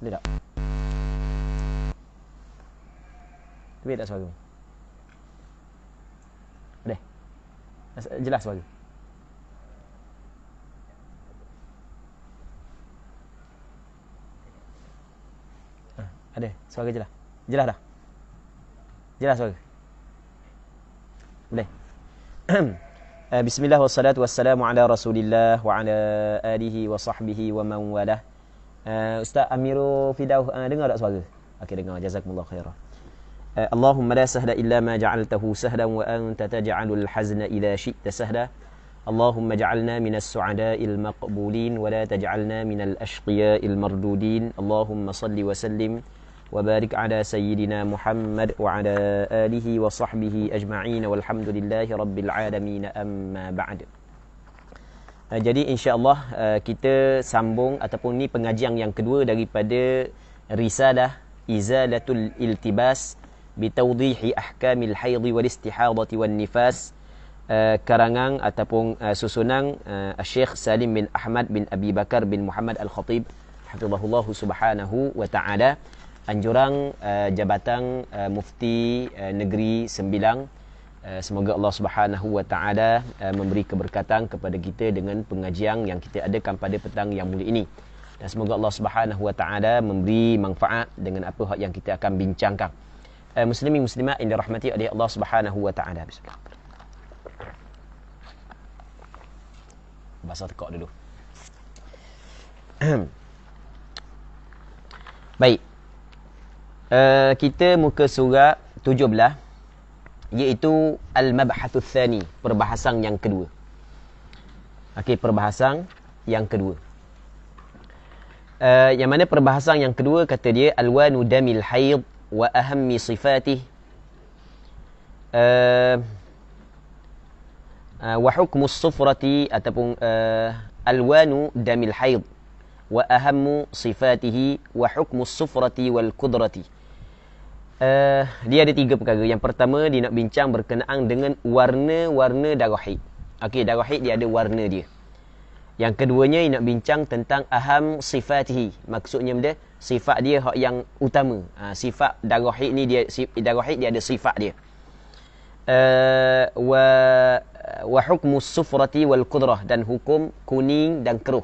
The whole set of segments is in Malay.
Boleh tak? Boleh tak suara? Boleh? Jelas suara? Ada? Suara jelas? Jelas dah? Jelas suara? Boleh? Bismillah wassalatu wassalamu ala rasulillah wa ala alihi wa sahbihi wa man walah. Ustaz Amirul Fidauh dengar tak suara? Okey, dengar. Jazakumullah khairan. Allahumma la sahla illa ma ja'altahu sahlan wa anta taj'alul hazna idza syi'ta sahla. Allahumma ja'alna minas su'ada'il maqbulin wa la taj'alna minal ashqiya'il mardudin. Allahumma salli wa sallim wa barik ala sayyidina Muhammad wa ala alihi wa sahbihi ajma'in walhamdulillahi rabbil alamin amma ba'd. Jadi insya-Allah kita sambung ataupun ni pengajian yang kedua daripada risalah Izalatul Iltibas bitawdihi ahkamil haidhi wal istihadati wan nifas, karangan ataupun susunan Syekh Salim bin Ahmad bin Abi Bakar bin Muhammad Al-Khatib hafizahullah subhanahu wa ta'ala, anjuran Jabatan Mufti Negeri Sembilang. Semoga Allah Subhanahu wa ta'ala memberi keberkatan kepada kita dengan pengajian yang kita adakan pada petang yang mulia ini, dan semoga Allah Subhanahu wa ta'ala memberi manfaat dengan apa yang kita akan bincangkan. Muslimin muslimat yang dirahmati oleh Allah Subhanahu wa ta'ala. Bismillah. Basah tekak dulu. Baik. Kita muka surat 17, iaitu Al-Mabhathuth Tsani, perbahasan yang kedua. Okey, perbahasan yang kedua. Yang mana perbahasan yang kedua kata dia alwanu damil haid wa ahammi sifatih wa hukmu sufrati ataupun alwanu damil haid wa ahammu sifatihi wa hukmu sufrati wal qudrati. Dia ada tiga perkara. Yang pertama dia nak bincang berkenaan dengan warna-warna darah haid. Okey, darah haid dia ada warna dia. Yang keduanya dia nak bincang tentang aham sifatihi. Maksudnya benda sifat dia hak yang utama. Sifat darah haid ni darah haid dia ada sifat dia. Wa hukmu sufrati wal qudrah, dan hukum kuning dan keruh.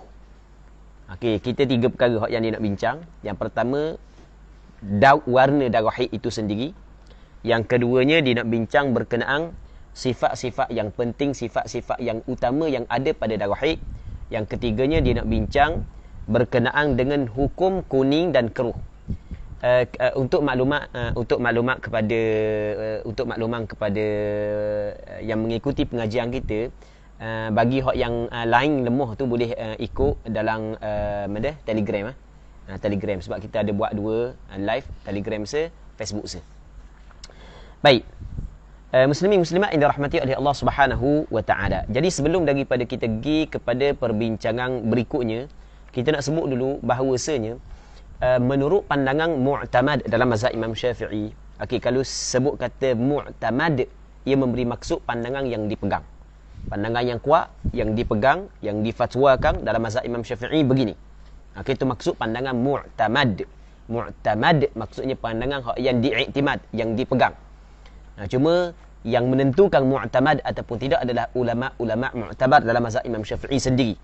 Okey, kita tiga perkara hak yang dia nak bincang. Yang pertama warna darah haid itu sendiri. Yang keduanya dia nak bincang berkenaan sifat-sifat yang penting, sifat-sifat yang utama yang ada pada darah haid. Yang ketiganya dia nak bincang berkenaan dengan hukum kuning dan keruh. Untuk maklumat kepada yang mengikuti pengajian kita, bagi hak yang lain lemah tu boleh ikut dalam Telegram. Telegram, sebab kita ada buat dua live, Telegram se, Facebook se. Baik. Muslimin muslimat yang dirahmati oleh Allah Subhanahu wa ta'ala. Jadi sebelum daripada kita pergi kepada perbincangan berikutnya, kita nak sebut dulu bahawasanya menurut pandangan mu'tamad dalam mazhab Imam Syafi'i. Okey, kalau sebut kata mu'tamad, ia memberi maksud pandangan yang dipegang. Pandangan yang kuat, yang dipegang, yang difatwakan dalam mazhab Imam Syafi'i begini. Okey, itu maksud pandangan mu'tamad. Mu'tamad maksudnya pandangan yang diiktimad, yang dipegang. Cuma yang menentukan mu'tamad ataupun tidak adalah ulama-ulama mu'tabar dalam mazhab Imam Syafi'i sendiri.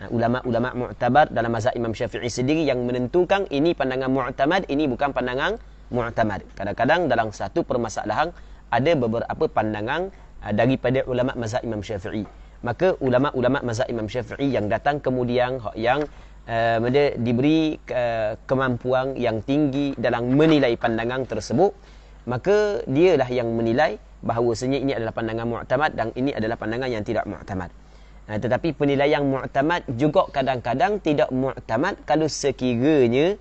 Ulama-ulama mu'tabar dalam mazhab Imam Syafi'i sendiri yang menentukan ini pandangan mu'tamad, ini bukan pandangan mu'tamad. Kadang-kadang dalam satu permasalahan ada beberapa pandangan daripada ulama mazhab Imam Syafi'i. Maka ulama-ulama mazhab Imam Syafi'i yang datang kemudian yang diberi kemampuan yang tinggi dalam menilai pandangan tersebut, maka dialah yang menilai bahawasanya ini adalah pandangan mu'tamad dan ini adalah pandangan yang tidak mu'tamad. Tetapi penilaian mu'tamad juga kadang-kadang tidak mu'tamad kalau sekiranya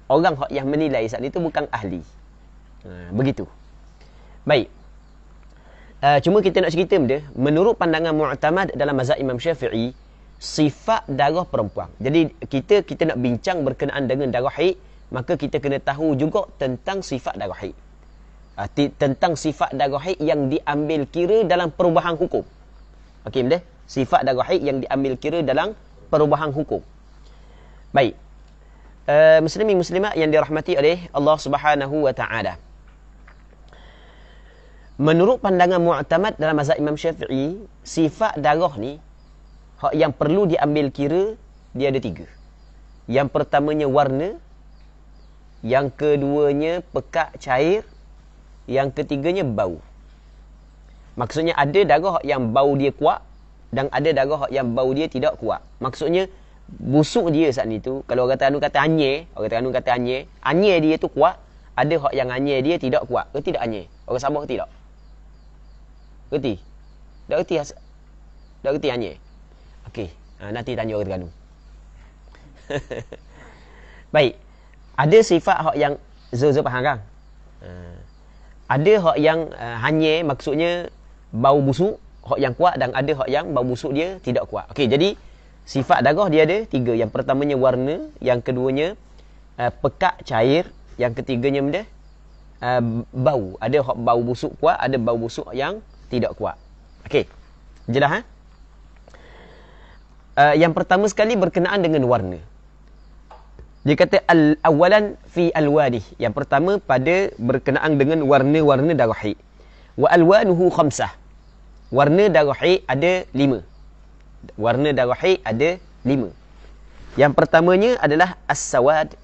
orang yang menilai saat itu bukan ahli. Begitu. Baik. Cuma kita nak cerita benda, menurut pandangan mu'tamad dalam mazhab Imam Syafi'i, sifat darah perempuan. Jadi kita nak bincang berkenaan dengan darah haid, maka kita kena tahu juga tentang sifat darah haid. Tentang sifat darah haid yang diambil kira dalam perubahan hukum. Okey, benda? Sifat darah haid yang diambil kira dalam perubahan hukum. Baik. muslimin muslimat yang dirahmati oleh Allah Subhanahu wa taala. Menurut pandangan mu'tamad dalam mazhab Imam Syafi'i, sifat darah ni hak yang perlu diambil kira dia ada 3. Yang pertamanya warna, yang keduanya pekat cair, yang ketiganya bau. Maksudnya ada darah yang bau dia kuat dan ada darah yang bau dia tidak kuat. Maksudnya busuk dia saat ni tu, kalau orang kata anu kata anyir, orang kata anu kata anyir, anyir dia tu kuat, ada hak yang anyir dia tidak kuat. Ke tidak anyir? Orang Sabah ke tidak? Reti? Tak reti? Tak reti anyir? Okey, nanti tanya orang Terengganu. Baik. Ada sifat hak yang Zul faham kan? Ada hak yang hanyir, maksudnya bau busuk, hak yang kuat, dan ada hak yang bau busuk dia tidak kuat. Okey, jadi sifat darah dia ada 3. Yang pertamanya warna, yang keduanya pekat cair, yang ketiganya benda bau. Ada hak bau busuk kuat, ada bau busuk yang tidak kuat. Okey. Jelas yang pertama sekali berkenaan dengan warna. Dia kata awalan fi alwanih. Yang pertama pada berkenaan dengan warna-warna darah haid. Wa alwanuhu khamsah. Warna darah haid ada 5. Warna darah haid ada 5. Yang pertamanya adalah as-sawad.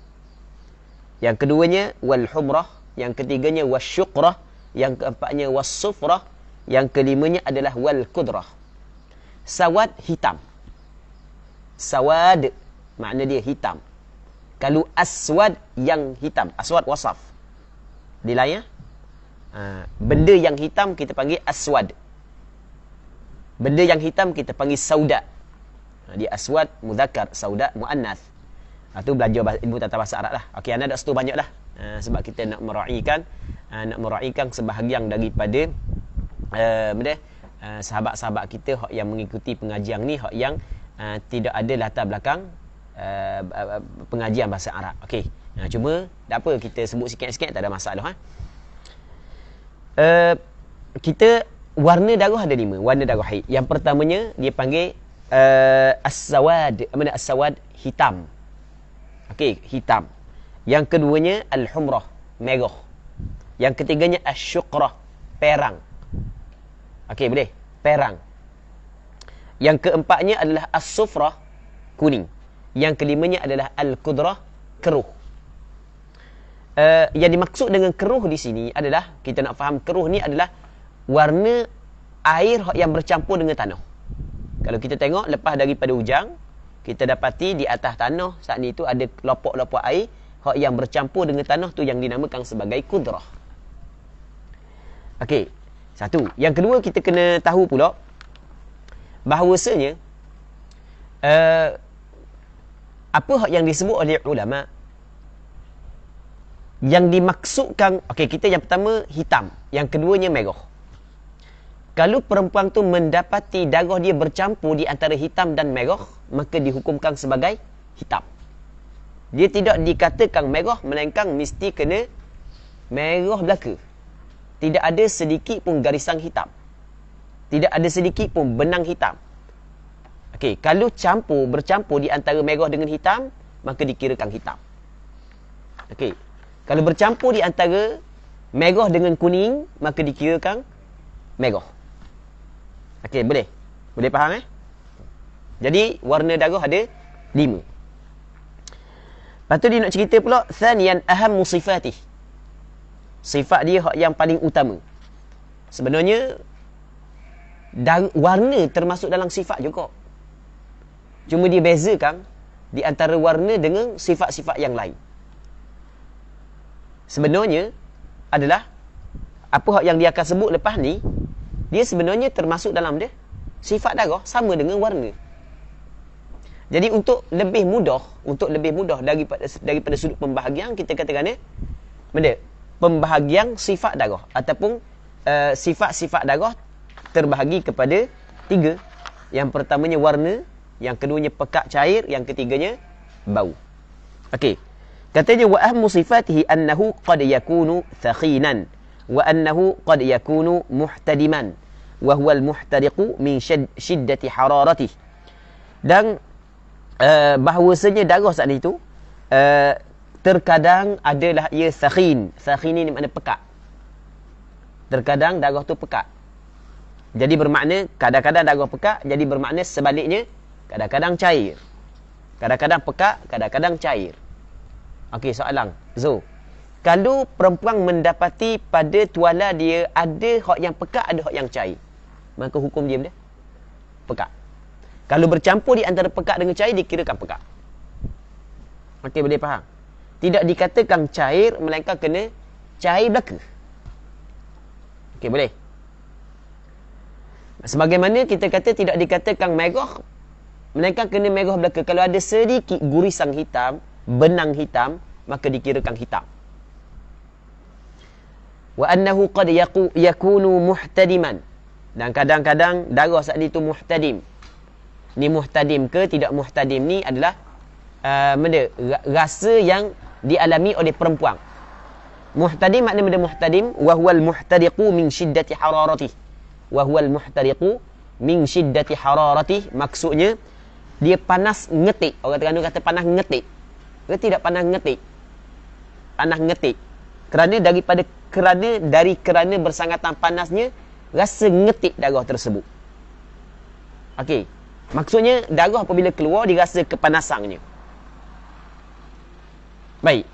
Yang keduanya wal humrah, yang ketiganya wasyuqrah, yang keempatnya was-sufrah, yang kelimanya adalah wal kudrah. Sawad hitam. Sawad makna dia hitam. Kalau aswad yang hitam, aswad wasaf. Dilayan? Benda yang hitam kita panggil aswad. Benda yang hitam kita panggil sauda. Dia aswad muzakkar, sauda muannas. Itu belajar ilmu tata bahasa Arab lah. Okey, anda dah setu banyak dah. Sebab kita nak meraihkan sebahagian daripada sahabat-sahabat kita hak yang mengikuti pengajian ni, hak yang tidak ada latar belakang pengajian bahasa Arab. Okey. Cuma tak apa, kita sebut sikit-sikit, tak ada masalah. Kita warna darah ada 5, warna darah haid. Yang pertamanya dia panggil as-sawad. Mana as-sawad? Hitam. Okey, hitam. Yang keduanya al-humrah, merah. Yang ketiganya asy-syuqrah, perang. Okey, boleh? Perang. Yang keempatnya adalah as-sufrah, kuning. Yang kelimanya adalah al-kudrah, keruh. Yang dimaksud dengan keruh di sini adalah, kita nak faham keruh ni adalah warna air yang bercampur dengan tanah. Kalau kita tengok lepas daripada hujan, kita dapati di atas tanah saat ni tu ada lopok-lopok air hak yang bercampur dengan tanah tu yang dinamakan sebagai kudrah. Okey, satu. Yang kedua, kita kena tahu pula bahawasanya apa hak yang disebut oleh ulama yang dimaksudkan. Okey, kita yang pertama hitam, yang keduanya merah. Kalau perempuan tu mendapati darah dia bercampur di antara hitam dan merah, maka dihukumkan sebagai hitam. Dia tidak dikatakan merah, melainkan mesti kena merah belaka. Tidak ada sedikit pun garisan hitam. Tidak ada sedikit pun benang hitam. Okey, kalau bercampur di antara merah dengan hitam, maka dikirakan hitam. Okey. Kalau bercampur di antara merah dengan kuning, maka dikirakan merah. Okey, boleh? Boleh faham Jadi, warna darah ada 5. Lepas tu dia nak cerita pula, thaniyan aham sifatih. Sifat dia yang paling utama. Sebenarnya, warna termasuk dalam sifat juga. Cuma dia bezakan di antara warna dengan sifat-sifat yang lain. Sebenarnya adalah apa yang dia akan sebut lepas ni, dia sebenarnya termasuk dalam dia sifat darah sama dengan warna. Jadi untuk lebih mudah daripada sudut pembahagian, kita katakan benda pembahagian sifat darah ataupun sifat-sifat darah terbahagi kepada 3. Yang pertamanya warna, yang keduanya pekat cair, yang ketiganya bau. Okey. Katanya wa ahmu sifatihi annahu qad yakunu thakhinan wa annahu qad yakunu muhtadiman wa huwa al-muhtariqu min shiddati hararatihi. Dan bahawasanya darah saat itu terkadang adalah ia sakhin. Sakhin ni makna pekat. Terkadang darah tu pekat. Jadi bermakna kadang-kadang darah pekat, jadi bermakna sebaliknya kadang-kadang cair. Kadang-kadang pekat, kadang-kadang cair. Okey, soalan Zo. Kalau perempuan mendapati pada tuala dia ada hak yang pekat, ada hak yang cair, maka hukum dia benda pekat. Kalau bercampur di antara pekat dengan cair, dikirakan pekat. Okey, boleh faham? Tidak dikatakan cair, melainkan kena cair belaka. Okey, boleh? Sebagaimana kita kata tidak dikatakan merah, melainkan kena merah belaka. Kalau ada sedikit gurisan hitam, benang hitam, maka dikirakan hitam. Wa annahu qad yakunu muhtadiman. Dan kadang-kadang darah saat itu muhtadim. Ni muhtadim ke tidak muhtadim ni adalah rasa yang dialami oleh perempuan. Muhtadim makna benda muhtadim, wa huwal muhtariqu min shiddati hararatih. Wa huwal muhtariqu min shiddati hararatih, maksudnya dia panas ngetik. Orang Terengganu kata panas ngetik. Dia tidak panas ngetik. Panas ngetik. Kerana bersangatan panasnya, rasa ngetik darah tersebut. Okey. Maksudnya darah apabila keluar dirasa kepanasannya. Baik.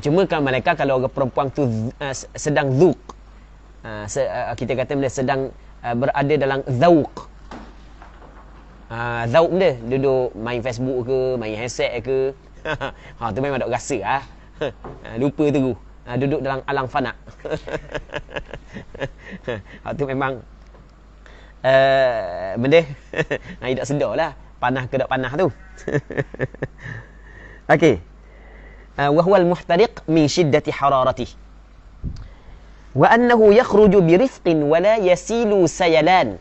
Cuma kan mereka kalau orang perempuan tu sedang zuk. Kita kata dia sedang berada dalam zauq. Zauq dia duduk main Facebook ke, main headset ke. Tu memang tak rasa lupa tu. Duduk dalam alam fana. Tu memang benda tak sedarlah panah ke tak panah tu. Okey. Wa huwal muhtariq min shiddati hararatih. Wa annahu yakhruju bi rifqin wa la yasilu sayalan.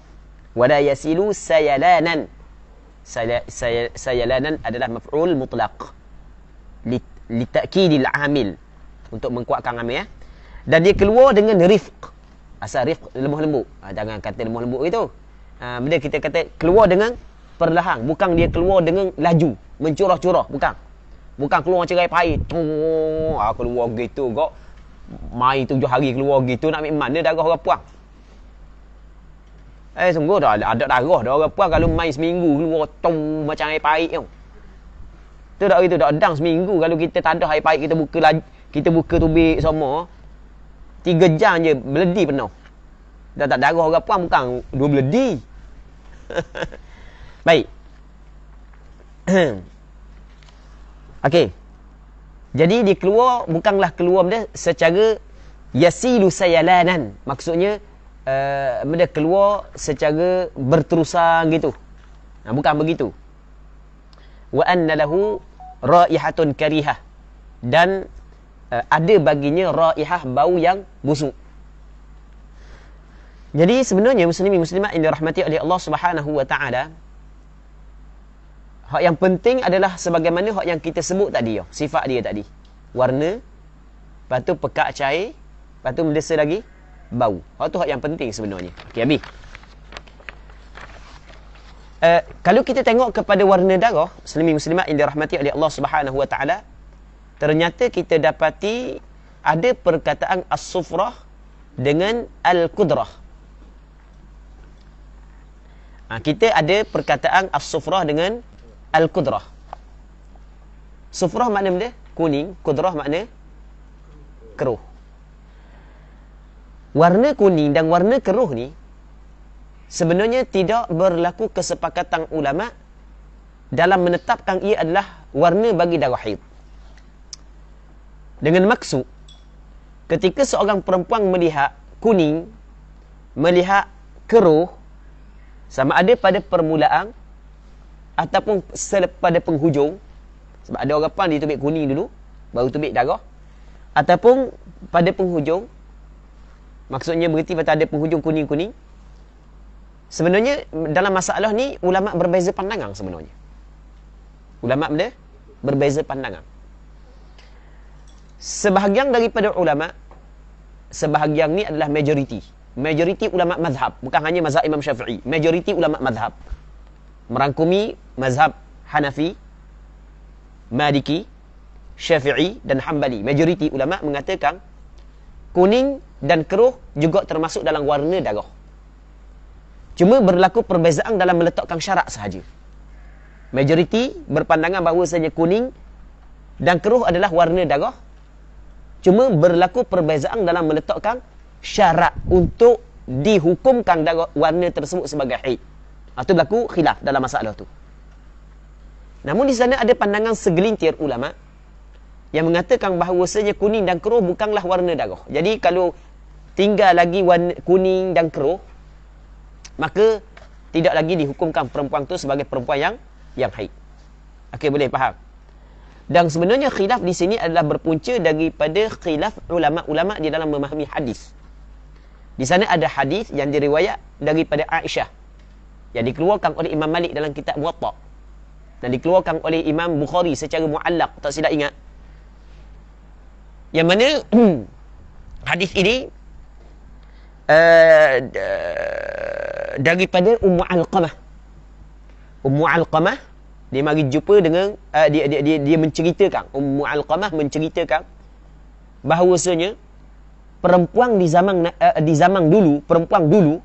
Wa la yasilu sayalanan. Sayalanan adalah maf'ul mutlaq li ta'kidil amil, untuk mengkuatkan amil. Dan dia keluar dengan rifq. Asal rifq lemah lembut. Jangan kata lemah lembut itu. Benda kita kata keluar dengan perlahan, bukan dia keluar dengan laju, mencurah-curah, bukan. Bukan keluar cerai pahit. Keluar gitu kok. Mai 7 hari keluar gitu, nak ambil mana darah orang puang? Sungguh dah ada darah dah orang puang kalau main seminggu keluar macam air pahit tau. Tu dak itu dak dang seminggu kalau kita tak ada air pahit, kita buka tubik semua 3 jam je beledi penuh. Dah tak darah orang puang, bukan 2 beledi. Baik. Okey. Jadi dia keluar, bukanlah keluar benda secara yasilu sayalanan. Maksudnya benda keluar secara berterusan gitu. Bukan begitu. Wa anna lahu raihatun karihah. Dan ada baginya raihah, bau yang busuk. Jadi sebenarnya muslimin muslimat yang dirahmati oleh Allah Subhanahu wa taala, hak yang penting adalah sebagaimana hak yang kita sebut tadi, sifat dia tadi. Warna, lepas tu pekat cair, lepas tu mendesa lagi bau. Hak tu hak yang penting sebenarnya. Okey, habis. Kalau kita tengok kepada warna darah, muslimin muslimat yang dirahmati oleh Allah Subhanahu wa taala, ternyata kita dapati ada perkataan as-sufrah dengan al-qudrah. Kita ada perkataan as-sufrah dengan al-qudrah. Sufrah makna benda kuning, qudrah makna keruh. Warna kuning dan warna keruh ni sebenarnya tidak berlaku kesepakatan ulama dalam menetapkan ia adalah warna bagi darah haid. Dengan maksud, ketika seorang perempuan melihat kuning, melihat keruh, sama ada pada permulaan ataupun pada penghujung, sebab ada orang pun dia tubik kuning dulu baru tubik darah, ataupun pada penghujung, maksudnya berarti pada ada penghujung kuning-kuning. Sebenarnya dalam masalah ni ulama berbeza pandangan sebenarnya. Ulama berbeza pandangan. Sebahagian daripada ulama, sebahagian ni adalah majoriti ulama mazhab, bukan hanya mazhab Imam Syafi'i, majoriti ulama mazhab merangkumi mazhab Hanafi, Maliki, Syafi'i dan Hanbali. Majoriti ulama mengatakan kuning dan keruh juga termasuk dalam warna darah. Cuma berlaku perbezaan dalam meletakkan syarat sahaja. Majoriti berpandangan bahawasanya kuning dan keruh adalah warna darah. Cuma berlaku perbezaan dalam meletakkan syarat untuk dihukumkan darah warna tersebut sebagai haid. Itu berlaku khilaf dalam masalah tu. Namun di sana ada pandangan segelintir ulama yang mengatakan bahawasanya kuning dan keruh bukanlah warna darah. Jadi kalau tinggal lagi warna kuning dan keruh, maka tidak lagi dihukumkan perempuan tu sebagai perempuan yang haid. Okey, boleh faham? Dan sebenarnya khilaf di sini adalah berpunca daripada khilaf ulama-ulama di dalam memahami hadis. Di sana ada hadis yang diriwayat daripada Aisyah yang dikeluarkan oleh Imam Malik dalam kitab Muwatta dan dikeluarkan oleh Imam Bukhari secara muallaq, tak silap ingat. Yang mana hadis ini daripada Ummu Alqamah. Ummu Alqamah dia mari jumpa dengan dia menceritakan, Ummu Alqamah menceritakan bahawasanya perempuan di zaman dulu, perempuan dulu,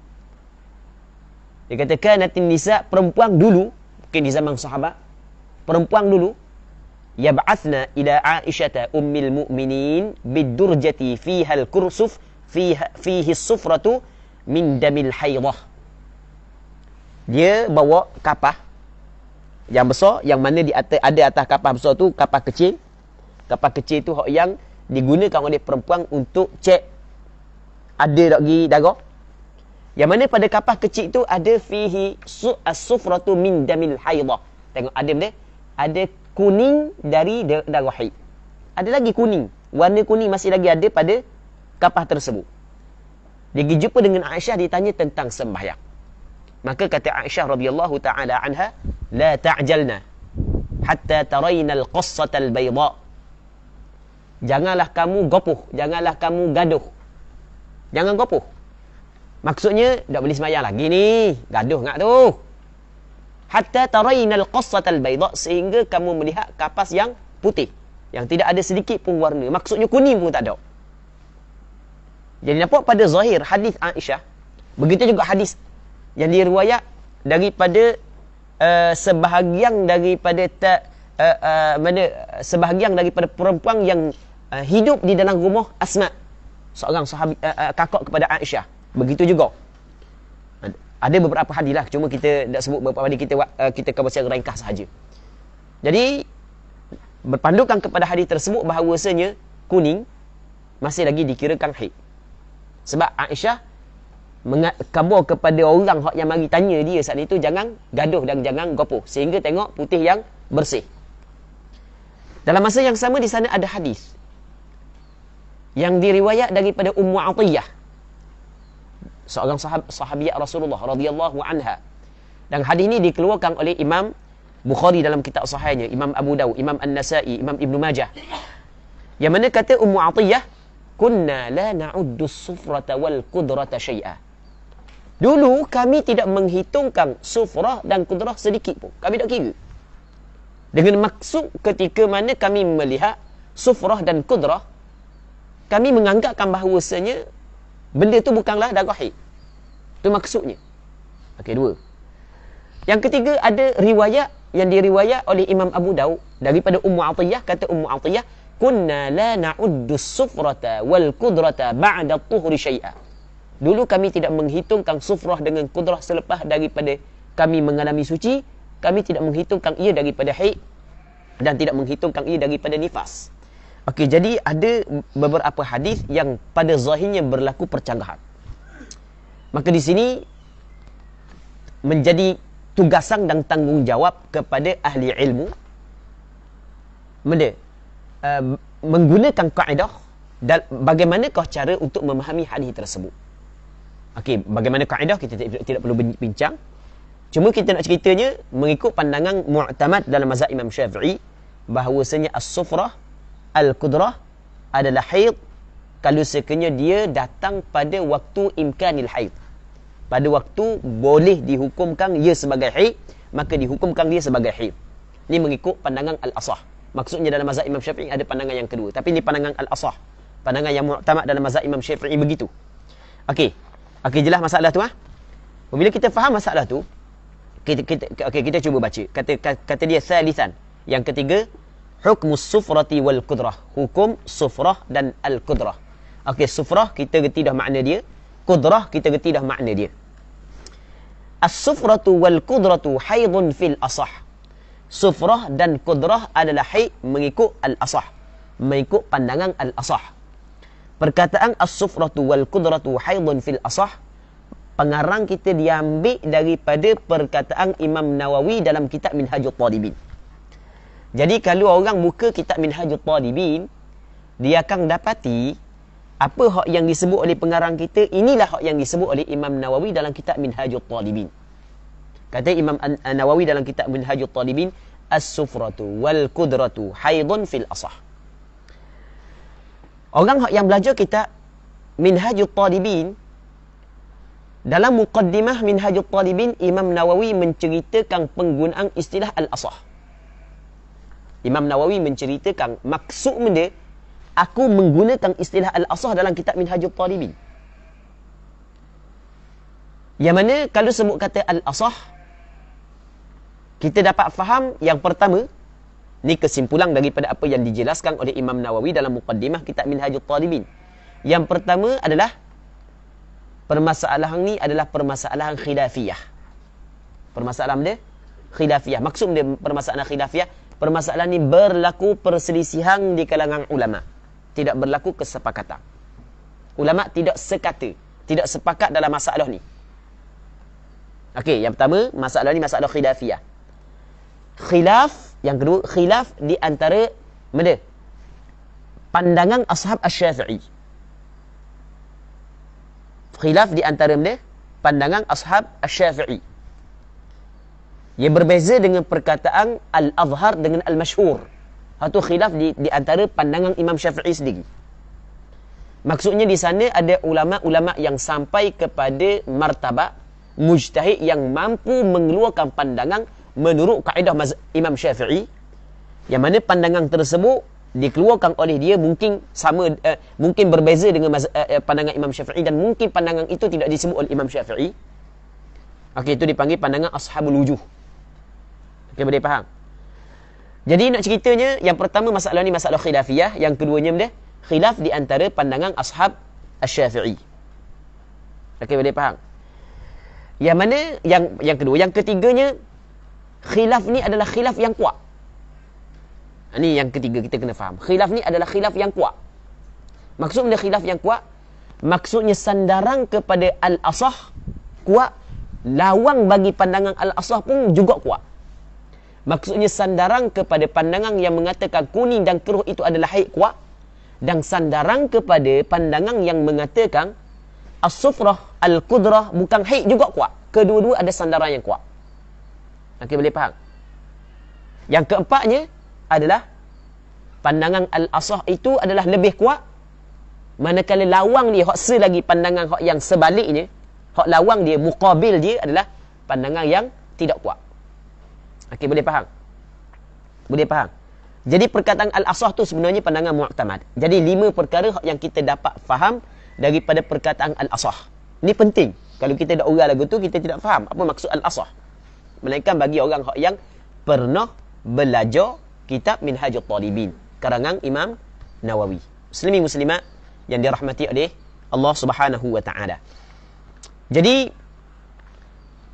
dia kata kanatin nisa, perempuan dulu, mungkin di zaman sahabat, perempuan dulu yab'athna ila Aisyah ummil mu'minin bidurjati fiha al-kursuf fihi as-sufratu min damil haidah. Dia bawa kapal yang besar, yang mana di atas, ada atas kapal besar tu kapal kecil. Kapal kecil tu yang digunakan oleh perempuan untuk cek ada lagi darah. Yang mana pada kapal kecil tu ada fihi as-sufratu min damil haidah. Tengok ada benda, ada kuning dari darah haid. Ada lagi kuning, warna kuning masih lagi ada pada kapal tersebut. Dia pergi jumpa dengan Aisyah, ditanya tentang sembahyang. Maka kata Aisyah radhiyallahu taala anha, la ta'jalna hatta tarayna al-qassata al-bayda. Janganlah kamu gopoh, janganlah kamu gaduh. Jangan gopoh. Maksudnya tak boleh sembahyang lagi ni, gaduh ngak tu. Hatta tarayna al-qassata al-bayda, sehingga kamu melihat kapas yang putih, yang tidak ada sedikit pun warna. Maksudnya kuning pun tak ada. Jadi nampak pada zahir hadis Aisyah, begitu juga hadis yang diriwayat daripada sebahagian daripada sebahagian daripada perempuan yang hidup di dalam rumah Asma, seorang sahabat kakak kepada Aisyah. Begitu juga ada beberapa hadis lah, cuma kita tak sebut beberapa hadis, kita cover secara ringkas sahaja. Jadi berpandukan kepada hadis tersebut bahawasanya kuning masih lagi dikirakan haid. Sebab Aisyah khabar kepada orang yang mari tanya dia saat itu, jangan gaduh dan jangan gopoh, sehingga tengok putih yang bersih. Dalam masa yang sama di sana ada hadis yang diriwayat daripada Ummu Atiyah, seorang sahabiat Rasulullah radhiyallahu anha. Dan hadis ini dikeluarkan oleh Imam Bukhari dalam kitab sahihnya, Imam Abu Dawud, Imam An-Nasa'i, Imam Ibn Majah. Yang mana kata Ummu Atiyah, kunna la na'uddu as-sufrata wal qudrata syai'a. Dulu kami tidak menghitungkan sufrah dan kudrah sedikit pun. Kami tak kira. Dengan maksud ketika mana kami melihat sufrah dan kudrah, kami menganggapkan bahawasanya benda tu bukanlah darah haid. Itu maksudnya. Okey, dua. Yang ketiga, ada riwayat yang diriwayat oleh Imam Abu Dawud daripada Ummu Atiyah. Kata Ummu Atiyah, kunna la na'uddu as-sufrata wal qudrata ba'da at-tuhri syai'a. Dulu kami tidak menghitungkan sufrah dengan kudrah selepas daripada kami mengalami suci. Kami tidak menghitungkan ia daripada haid dan tidak menghitungkan ia daripada nifas. Okey, jadi ada beberapa hadis yang pada zahirnya berlaku percanggahan. Maka di sini menjadi tugasan dan tanggungjawab kepada ahli ilmu menggunakan kaedah dan bagaimanakah cara untuk memahami hadis tersebut. Okey, bagaimana kaedah kita tidak perlu bincang. Cuma kita nak ceritanya mengikut pandangan mu'tamad dalam mazhab Imam Syafi'i, bahawasanya as-sufrah al-qudrah adalah haid kalau sekiranya dia datang pada waktu imkanil haid. Pada waktu boleh dihukumkan ia sebagai haid, maka dihukumkan dia sebagai haid. Ini mengikut pandangan al-asah. Maksudnya dalam mazhab Imam Syafi'i ada pandangan yang kedua. Tapi ini pandangan al-asah. Pandangan yang mu'tamad dalam mazhab Imam Syafi'i begitu. Okey. Okey, jelas masalah tu Bila kita faham masalah tu, kita cuba baca. Kata dia thalithan. Yang ketiga, hukmus sufrati wal qudrah. Hukum sufrah dan al-qudrah. Okey, sufrah kita gerti dah makna dia. Qudrah kita gerti dah makna dia. As-sufratu wal qudratu haidun fil asah. Sufrah dan qudrah adalah haid mengikut al-asah. Mengikut pandangan al-asah. Perkataan as-sufratu wal qudratu haidun fil asah, pengarang kita diambil daripada perkataan Imam Nawawi dalam kitab Minhajul Talibin. Jadi kalau orang buka kitab Minhajul Talibin, dia akan dapati apa hak yang disebut oleh pengarang kita, inilah hak yang disebut oleh Imam Nawawi dalam kitab Minhajul Talibin. Kata Imam Nawawi dalam kitab Minhajul Talibin, as-sufratu wal qudratu haidun fil asah. Orang hak yang belajar kitab Minhajul Talibin, dalam muqaddimah Minhajul Talibin, Imam Nawawi menceritakan penggunaan istilah al-asah. Imam Nawawi menceritakan maksud benda aku menggunakan istilah al-asah dalam kitab Minhajul Talibin. Yang mana kalau sebut kata al-asah, kita dapat faham yang pertama, ni kesimpulan daripada apa yang dijelaskan oleh Imam Nawawi dalam muqaddimah kitab Minhajul Talibin. Yang pertama adalah permasalahan ni adalah permasalahan khilafiyah. Permasalahan dia khilafiyah. Maksud dia permasalahan khilafiyah, permasalahan ni berlaku perselisihan di kalangan ulama. Tidak berlaku kesepakatan. Ulama tidak sekata, tidak sepakat dalam masalah ni. Okey, yang pertama, masalah ni masalah khilafiyah. Khilaf, yang kedua, khilaf di antara mana? Pandangan ashab Asy-Syafi'i. Khilaf di antara mana? Pandangan ashab Asy-Syafi'i. Ia berbeza dengan perkataan al-azhar dengan al-masyhur. Itu khilaf di antara pandangan Imam Syafi'i sendiri. Maksudnya di sana ada ulama-ulama yang sampai kepada martabat mujtahid yang mampu mengeluarkan pandangan menurut kaedah Imam Syafi'i, yang mana pandangan tersebut dikeluarkan oleh dia mungkin sama, mungkin berbeza dengan pandangan Imam Syafi'i, dan mungkin pandangan itu tidak disebut oleh Imam Syafi'i. Okey, itu dipanggil pandangan ashabul wujuh. Okey, boleh faham? Jadi nak ceritanya, yang pertama masalah ni masalah khilafiyah, yang keduanya benda khilaf di antara pandangan ashab Asy-Syafi'i. Okey, boleh faham? Yang mana yang kedua, yang ketiganya, khilaf ni adalah khilaf yang kuat. Ini yang ketiga kita kena faham. Khilaf ni adalah khilaf yang kuat. Maksudnya khilaf yang kuat, maksudnya sandaran kepada al-asah kuat, lawang bagi pandangan al-asah pun juga kuat. Maksudnya sandaran kepada pandangan yang mengatakan kuning dan keruh itu adalah haid kuat, dan sandaran kepada pandangan yang mengatakan as-sufrah al-qudrah bukan haid juga kuat. Kedua-dua ada sandaran yang kuat. Okey, boleh faham? Yang keempatnya adalah pandangan al-asah itu adalah lebih kuat, manakala lawang dia, hak selagi pandangan hak yang sebaliknya, hak lawang dia, muqabil dia adalah pandangan yang tidak kuat. Okey, boleh faham? Boleh faham? Jadi perkataan al-asah tu sebenarnya pandangan mu'tamad. Jadi 5 perkara yang kita dapat faham daripada perkataan al-asah. Ini penting. Kalau kita dah urang lagu tu, kita tidak faham apa maksud al-asah. Melainkan bagi orang yang pernah belajar kitab Minhajul Talibin karangan Imam Nawawi. Muslimin muslimat yang dirahmati oleh Allah Subhanahu wa taala. Jadi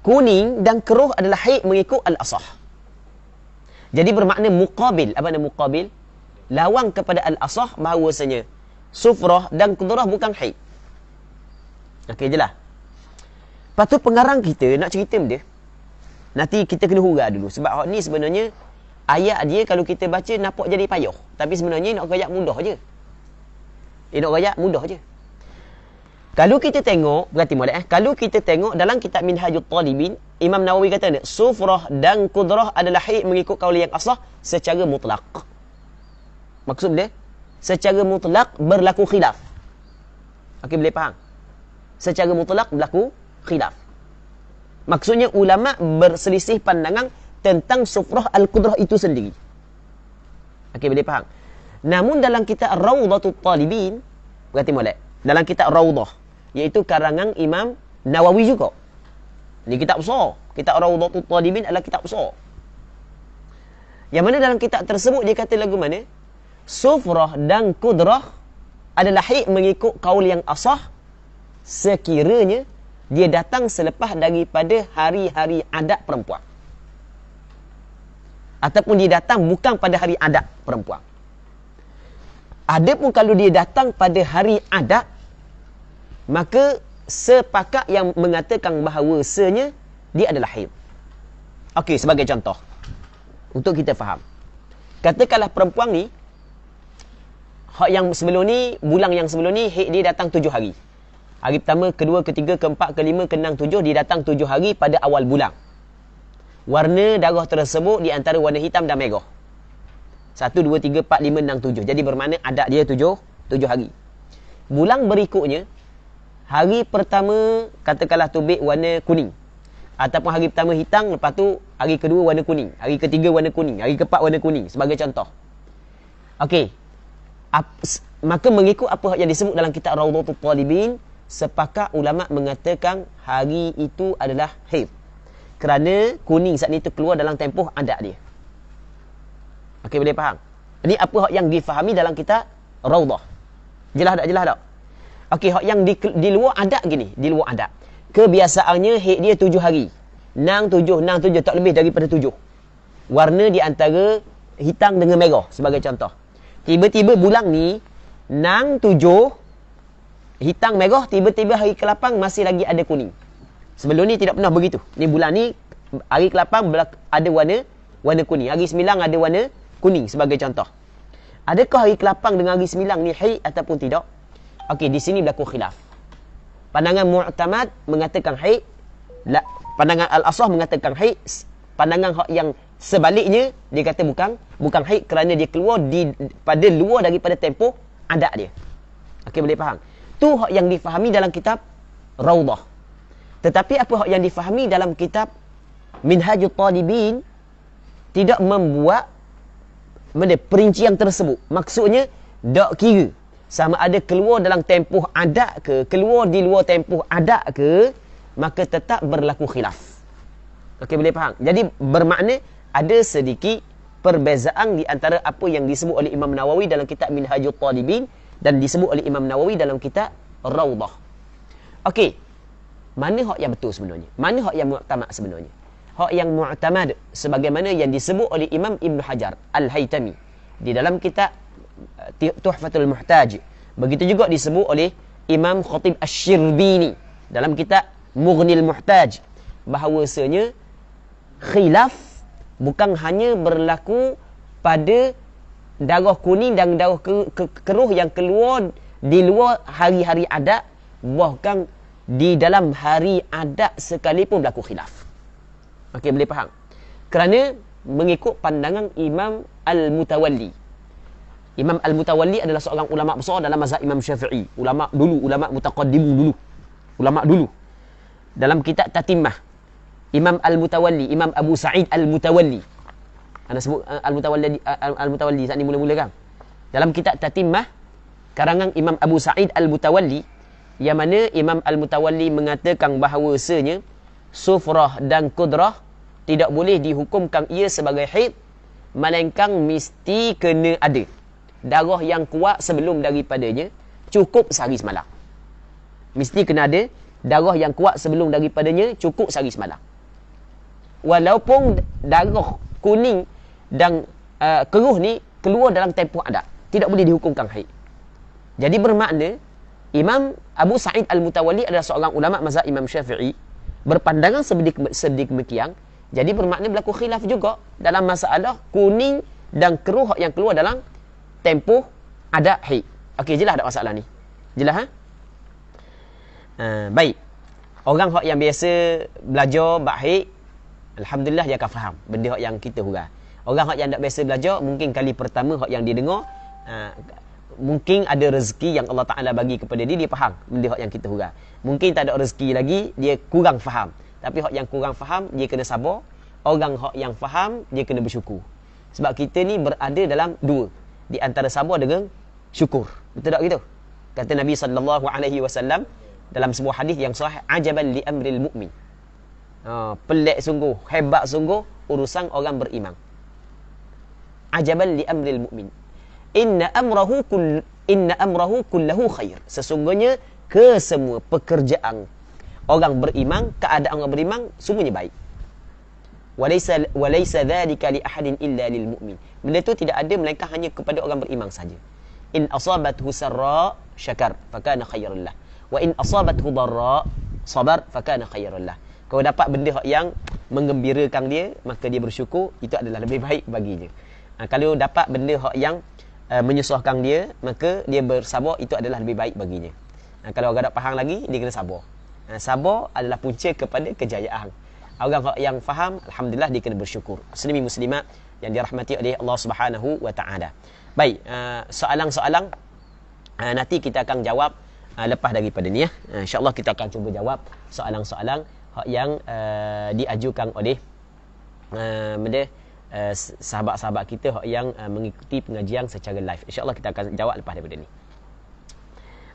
kuning dan keruh adalah haid mengikut al-asah. Jadi bermakna muqabil. Apa makna muqabil? Lawang kepada al-asah bahawasanya sufrah dan qudrah bukan haid. Okey, jelas. Lepas tu pengarang kita nak cerita benda, nanti kita kena hurah dulu. Sebab hak ni sebenarnya ayat dia kalau kita baca nampak jadi payah. Tapi sebenarnya nak rakyat mudah je. Nak rakyat mudah je. Kalau kita tengok, berarti molek kalau kita tengok dalam kitab Minhajul Talibin, Imam Nawawi kata sufrah dan qudrah adalah haid mengikut kaul yang asah secara mutlak. Maksud dia, secara mutlak berlaku khilaf. Okey, boleh faham? Secara mutlak berlaku khilaf. Maksudnya ulama berselisih pandangan tentang sufrah al-qudrah itu sendiri. Okey, boleh faham? Namun dalam kitab Rawdatul Talibin, berarti molek. Dalam kitab Rawdah, iaitu karangan Imam Nawawi juga. Ini kitab besar. Kitab Rawdatul Talibin adalah kitab besar. Yang mana dalam kitab tersebut dia kata lagu mana? Sufrah dan kudrah adalah haid mengikut kaul yang asah sekiranya dia datang selepas daripada hari-hari adat perempuan. Ataupun dia datang bukan pada hari adat perempuan. Adapun kalau dia datang pada hari adat, maka sepakat yang mengatakan bahawasanya dia adalah haid. Okey, sebagai contoh untuk kita faham. Katakanlah perempuan ni, hak yang sebelum ni, bulan yang sebelum ni, haid dia datang 7 hari. Hari pertama, kedua, ketiga, keempat, kelima, keenam, tujuh, dia datang 7 hari pada awal bulan. Warna darah tersebut di antara warna hitam dan merah. 1, 2, 3, 4, 5, 6, 7. Jadi bermakna adat dia 7 hari. Bulan berikutnya, hari pertama katakanlah tubik warna kuning. Ataupun hari pertama hitam, lepas tu hari kedua warna kuning. Hari ketiga warna kuning. Hari keempat warna kuning. Sebagai contoh. Okey. Maka mengikut apa yang disebut dalam kitab Rawdatul Talibin, sepakat ulama mengatakan hari itu adalah haid. Kerana kuning saat itu keluar dalam tempoh adat dia. Okey, boleh faham? Ini apa yang difahami dalam kitab Rawdah. Jelas tak? Jelas tak? Okey, hak yang di luar adat gini, di luar adat. Kebiasaannya haid dia 7 hari. 6, 7, tak lebih daripada 7. Warna di antara hitam dengan merah sebagai contoh. Tiba-tiba bulan ni 6, 7 hitam merah, tiba-tiba hari ke-8 masih lagi ada kuning. Sebelum ni tidak pernah begitu. Ni bulan ni hari ke-8 ada warna kuning. Hari 9 ada warna kuning sebagai contoh. Adakah hari ke-8 dengan hari 9 ni haid ataupun tidak? Okey, di sini berlaku khilaf. Pandangan Mu'tamad mengatakan haid, pandangan Al-Asah mengatakan haid, pandangan hak yang sebaliknya dia kata bukan haid kerana dia keluar pada luar daripada tempoh adat dia. Okey, boleh faham? Tu hak yang difahami dalam kitab Rawdah. Tetapi apa hak yang difahami dalam kitab Minhajul Talibin tidak membuat perincian tersebut. Maksudnya tak kira sama ada keluar dalam tempoh adat ke, keluar di luar tempoh adat ke, maka tetap berlaku khilaf. Okey, boleh faham? Jadi bermakna ada sedikit perbezaan di antara apa yang disebut oleh Imam Nawawi dalam kitab Minhajul Talibin dan disebut oleh Imam Nawawi dalam kitab Rawdah. Okey, mana hak yang betul sebenarnya? Mana hak yang mu'tamad sebenarnya? Hak yang mu'tamad sebagaimana yang disebut oleh Imam Ibn Hajar Al-Haytami di dalam kitab Tuhfatul Muhtaj. Begitu juga disebut oleh Imam Khatib Asy-Syirbini dalam kitab Mughnil Muhtaj, bahawasanya khilaf bukan hanya berlaku pada darah kuning dan darah keruh yang keluar di luar hari-hari adat, bahkan di dalam hari adat sekalipun berlaku khilaf. Okey, boleh faham? Kerana mengikut pandangan Imam Al-Mutawalli. Imam Al-Mutawalli adalah seorang ulama besar dalam mazhab Imam Syafi'i. Ulama dulu, ulama mutaqaddimu dulu. Ulama dulu. Dalam kitab Tatimah, Imam Al-Mutawalli, Imam Abu Sa'id Al-Mutawalli. Anda sebut Al-Mutawalli saat ni mula-mula kan? Dalam kitab Tatimah, karangan Imam Abu Sa'id Al-Mutawalli, yang mana Imam Al-Mutawalli mengatakan bahawasanya sufrah dan kudrah tidak boleh dihukumkan ia sebagai haid, melainkan mesti kena ada darah yang kuat sebelum daripadanya cukup sehari semalam. Mesti kena ada darah yang kuat sebelum daripadanya cukup sehari semalam. Walaupun darah kuning dan keruh ni keluar dalam tempoh adat, tidak boleh dihukumkan haid. Jadi bermakna Imam Abu Sa'id Al-Mutawalli adalah seorang ulama mazhab Imam Syafi'i, berpandangan sedemikian. Jadi bermakna berlaku khilaf juga dalam masalah kuning dan keruh yang keluar dalam tempoh adat haid. Okey, jelas tak masalah ni? Jelas, ha? Baik. Orang yang biasa belajar bab haid, alhamdulillah dia akan faham benda yang kita hurah. Orang yang tak biasa belajar, mungkin kali pertama yang dia dengar, mungkin ada rezeki yang Allah Ta'ala bagi kepada dia, dia faham benda yang kita hurah. Mungkin tak ada rezeki lagi, dia kurang faham. Tapi yang kurang faham, dia kena sabar. Orang yang faham, dia kena bersyukur. Sebab kita ni berada dalam dua, di antara sabar dengan syukur. Betul tak gitu? Kata Nabi SAW dalam sebuah hadis yang sahih, ajaban li amril mu'min. Pelik sungguh, hebat sungguh urusan orang beriman. Ajaban li amril mu'min. Inna amrahu kullahu khair. Sesungguhnya kesemua pekerjaan orang beriman, keadaan orang beriman semuanya baik. Walaysa dhalika li ahadin illa lil mu'min. Benda tu tidak ada melainkan hanya kepada orang beriman saja. In asabathu sarra syakar fakana khairan lah. Wa in asabathu darra sabar fakana khairan lah. Kalau dapat benda yang menggembirakan dia, maka dia bersyukur, itu adalah lebih baik baginya. Kalau dapat benda yang menyusahkan dia, maka dia bersabar, itu adalah lebih baik baginya. Kalau orang tak faham lagi, dia kena sabar. Sabar adalah punca kepada kejayaan. Orang yang faham, alhamdulillah, dia kena bersyukur. Muslimin muslimat yang dirahmati oleh Allah Subhanahu wa taala. Baik, soalan-soalan nanti kita akan jawab lepas daripada ni ya. Insya-Allah kita akan cuba jawab soalan-soalan yang diajukan oleh sahabat-sahabat kita yang mengikuti pengajian secara live. InsyaAllah kita akan jawab lepas daripada ni.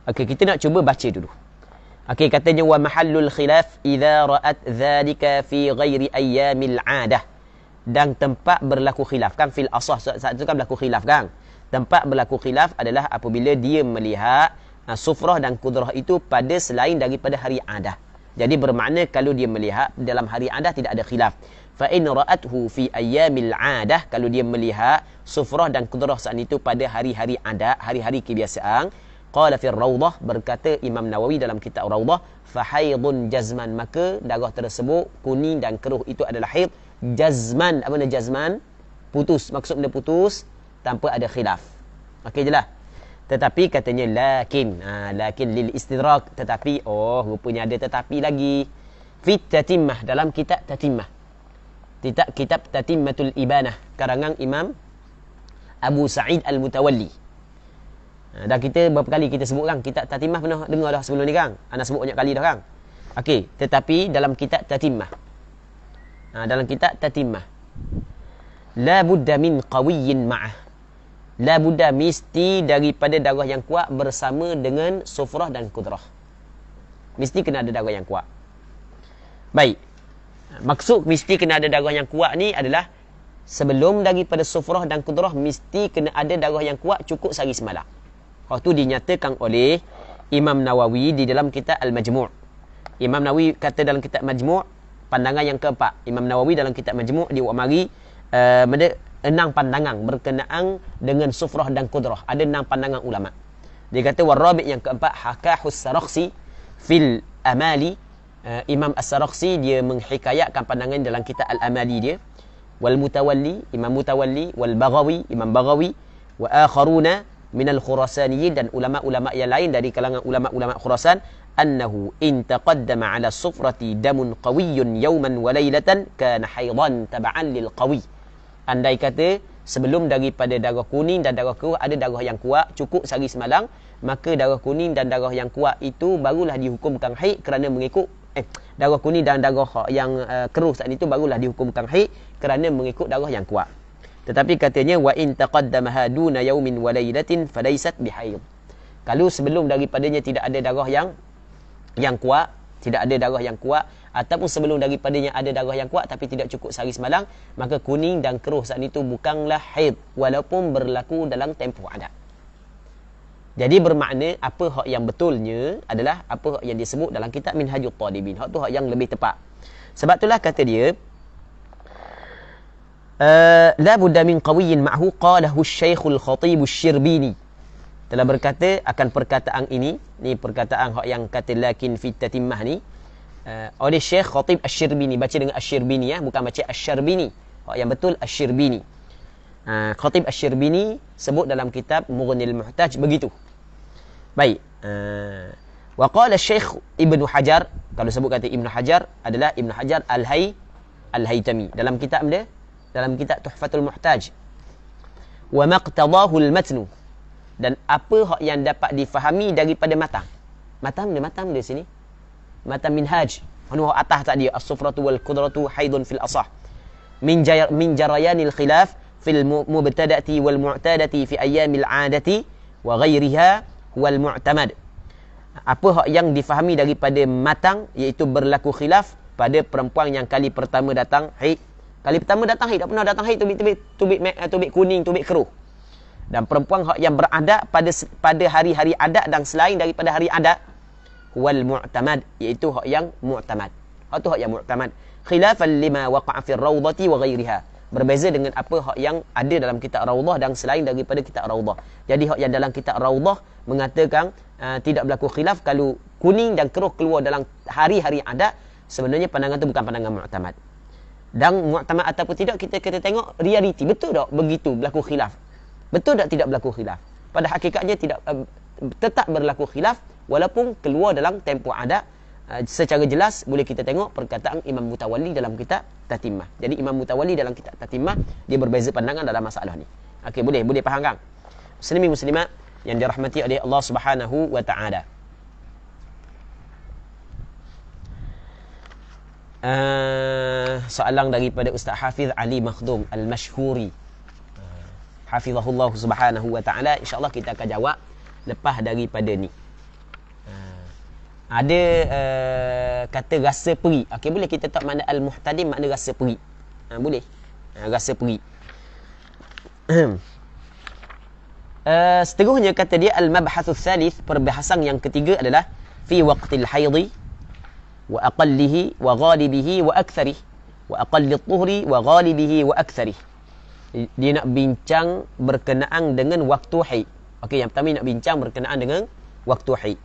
Okey, kita nak cuba baca dulu. Okey, katanya wa mahallul khilaf idza ra'at dhalika fi ghairi ayyamil 'adah. Dan tempat berlaku khilaf kan, fil asah saat itu kan berlaku khilaf kan. Tempat berlaku khilaf adalah apabila dia melihat sufrah dan qudrah itu pada selain daripada hari 'adah. Jadi bermakna kalau dia melihat dalam hari 'adah tidak ada khilaf. Fa in ra'athu fi ayyamil 'adah, kalau dia melihat sufrah dan qudrah saat itu pada hari-hari 'adah, hari-hari kebiasaan, qala fi rawdah, berkata Imam Nawawi dalam kitab Rawdah, fa haidun jazman, maka darah tersebut kuning dan keruh itu adalah haid jazman. Apa makna jazman? Putus, maksud benda putus tanpa ada khilaf. Okey jelas. Tetapi katanya lakin lil istidrak, tetapi rupanya ada tetapi lagi. Fit tatimmah, dalam kitab tatimmah, kitab Tatimmatul Ibanah karangan Imam Abu Sa'id Al-Mutawalli. Dan kita berapa kali kita sebut kan, kitab Tatimah pernah dengar dah sebelum ni kan. Ana sebut banyak kali dah kan. Okey, tetapi dalam kitab Tatimah, dalam kitab Tatimah, la budda min qawiyyin ma'ah, la budda, mesti daripada darah yang kuat bersama dengan sufrah dan qudrah. Mesti kena ada darah yang kuat. Baik, maksud mesti kena ada darah yang kuat ni adalah sebelum daripada sufrah dan qudrah mesti kena ada darah yang kuat cukup sehari semalam. Itu dinyatakan oleh Imam Nawawi di dalam kitab Al-Majmu'. Imam Nawawi kata dalam kitab Majmu', pandangan yang keempat. Imam Nawawi dalam kitab Majmu' dia mari 6 pandangan berkenaan dengan sufrah dan qudrah. Ada 6 pandangan ulama. Dia kata warabi', yang keempat, hakahus Sarakhsi fil amali. Imam As-Sarakhsi dia menghikayatkan pandangan dalam kitab Al-Amali dia. Wal Mutawalli, Imam Mutawalli, wal Baghawi, Imam Baghawi, wa akharuna minal Khurasaniyin, dan ulama-ulama yang lain dari kalangan ulama-ulama Khurasan, annahu in taqaddama ala sufrati damun qawiyyun yawman wa laylatan kana haidan tab'an lil qawi. Andai kata sebelum daripada darah kuning dan darah keruh ada darah yang kuat cukup sehari semalam, maka darah kuning dan darah yang kuat itu barulah dihukumkan haid kerana mengikut darah kuning dan darah yang keruh saat itu barulah dihukumkan haid kerana mengikut darah yang kuat. Tetapi katanya wa in taqaddamaha duna yaumin wa lailatin falaysat bihaid. Kalau sebelum daripadanya tidak ada darah yang kuat, tidak ada darah yang kuat, ataupun sebelum daripadanya ada darah yang kuat tapi tidak cukup sehari semalam, maka kuning dan keruh saat itu bukanlah haid walaupun berlaku dalam tempoh adat. Jadi bermakna apa hak yang betulnya adalah apa hak yang disebut dalam kitab Minhajul Talibin. Hak tu hak yang lebih tepat. Sebab itulah kata dia la budda min qawiyyin ma'hu, qalahu Syekhul Khatib Asy-Syirbini. Telah berkata akan perkataan ini, ni perkataan hak yang kata lakin fit tatimmah ni, oleh Syekh Khatib Asy-Syirbini. Baca dengan Asy-Syirbini ya, bukan baca Asy-Syarbini. Hak yang betul Asy-Syirbini. Khatib Asy-Syirbini sebut dalam kitab Mughnil Muhtaj begitu. Baik. Wa qala Syekh Ibnu Hajar, kalau sebut kata Ibnu Hajar adalah Ibnu Hajar Al-Haytami dalam kitab dia, dalam kitab Tuhfatul Muhtaj. Wa maqtadahu al-matnu, dan apa hak yang dapat difahami daripada matan. Matan dia sini. Matan Minhaj. Anu atas tadi as-sufratu wal qudratu haidun fil asah. Min jarayanil khilaf fil mubtada'ati wal mu'tadati fi ayyamil 'adati wa ghairiha huwal mu'tamad. Apa hak yang difahami daripada matang, iaitu berlaku khilaf pada perempuan yang kali pertama datang haid. Kali pertama datang haid, tak pernah datang haid, tubik kuning, tubik keruh. Dan perempuan hak yang beradat pada hari-hari adat dan selain daripada hari adat, wal mu'tamad, iaitu hak yang mu'tamad. Hak tu hak yang mu'tamad. Khilafan lima waqa'a fi ar-rawdati wa ghairiha. Berbeza dengan apa hak yang ada dalam kitab Raudah dan selain daripada kitab Raudah. Jadi hak yang dalam kitab Raudah mengatakan tidak berlaku khilaf kalau kuning dan keruh keluar dalam hari-hari adat, sebenarnya pandangan tu bukan pandangan mu'tamad. Dan mu'tamad ataupun tidak, kita tengok realiti. Betul tak begitu berlaku khilaf? Betul tak tidak berlaku khilaf? Pada hakikatnya tidak, tetap berlaku khilaf walaupun keluar dalam tempoh adat. Secara jelas boleh kita tengok perkataan Imam Mutawalli dalam kitab Tatimah. Jadi Imam Mutawalli dalam kitab Tatimah dia berbeza pandangan dalam masalah ni. Okey, boleh faham kan? Muslimin muslimat yang dirahmati oleh Allah Subhanahu wa taala. Soalan daripada Ustaz Hafiz Ali Makhdum Al-Mashhuri. Hafizahullah Subhanahu wa taala. Insya-Allah kita akan jawab lepas daripada ni. Ada kata rasa peri. Okey, boleh kita tak makna al-muhtadim, makna rasa peri. Boleh. Rasa peri. Seterusnya kata dia al-mabhatsus tsalits, perbahasan yang ketiga adalah fi waqtil haidhi wa aqallihi wa ghalibihi wa aktsarih wa aqallit tuhri wa ghalibihi wa aktsarih. Dia nak bincang berkenaan dengan waktu haid. Okey, yang pertama nak bincang berkenaan dengan waktu haid.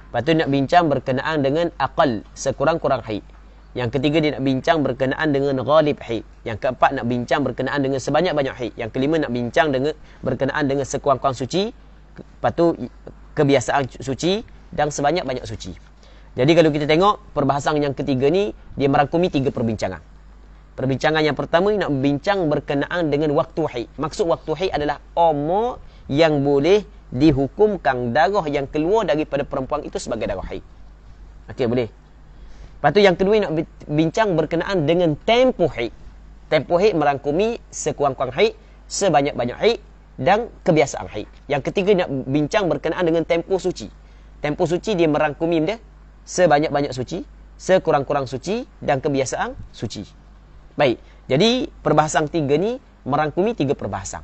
Lepas tu nak bincang berkenaan dengan aqal, sekurang-kurang haid. Yang ketiga dia nak bincang berkenaan dengan ghalib haid. Yang keempat nak bincang berkenaan dengan sebanyak-banyak haid. Yang kelima nak bincang dengan berkenaan dengan sekurang-kurang suci. Lepas tu kebiasaan suci dan sebanyak-banyak suci. Jadi kalau kita tengok perbahasan yang ketiga ni, dia merangkumi 3 perbincangan. Perbincangan yang pertama nak bincang berkenaan dengan waktu haid. Maksud waktu haid adalah umur yang boleh dihukumkan darah yang keluar daripada perempuan itu sebagai darah haid. Okey, boleh. Lepas tu yang kedua nak bincang berkenaan dengan tempoh haid. Tempoh haid merangkumi sekurang-kurang haid, sebanyak-banyak haid dan kebiasaan haid. Yang ketiga nak bincang berkenaan dengan tempoh suci. Tempoh suci dia merangkumi benda sebanyak-banyak suci, sekurang-kurang suci dan kebiasaan suci. Baik. Jadi perbahasan 3 ni merangkumi 3 perbahasan.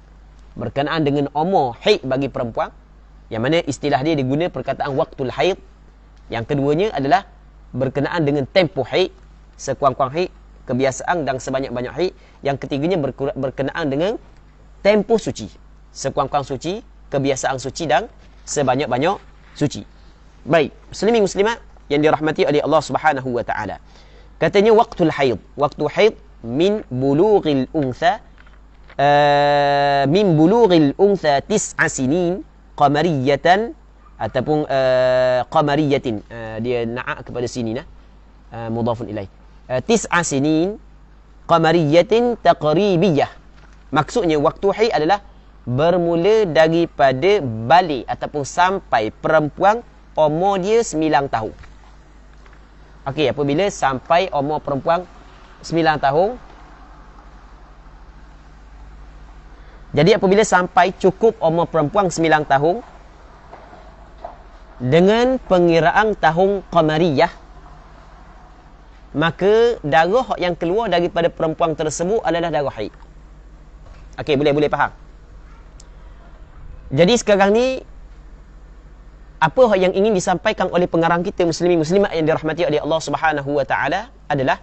Berkenaan dengan umur haid bagi perempuan, yang mana istilah dia diguna perkataan waktul haid. Yang keduanya adalah berkenaan dengan tempoh haid, sekurang-kurang haid, kebiasaan dan sebanyak-banyak haid. Yang ketiganya berkenaan dengan tempoh suci, sekurang-kurang suci, kebiasaan suci dan sebanyak-banyak suci. Baik, muslimin muslimat yang dirahmati oleh Allah Subhanahu wa taala. Katanya waktul haid, waktu haid min bulughil untha min bulughil untha 9 sinin qamariyatan ataupun qamariyatin, dia na'a kepada sini mudhafun ilaih, 9 sinin qamariyatin taqribiyah. Maksudnya waktu haid adalah bermula daripada balik ataupun sampai perempuan umur dia 9 tahun. Okey, apabila sampai umur perempuan 9 tahun, jadi apabila sampai cukup umur perempuan 9 tahun dengan pengiraan tahun qamariyah, maka darah yang keluar daripada perempuan tersebut adalah darah haid. Okey, boleh faham. Jadi sekarang ni apa yang ingin disampaikan oleh pengarang kita, muslimin muslimat yang dirahmati oleh Allah Subhanahu wa taala, adalah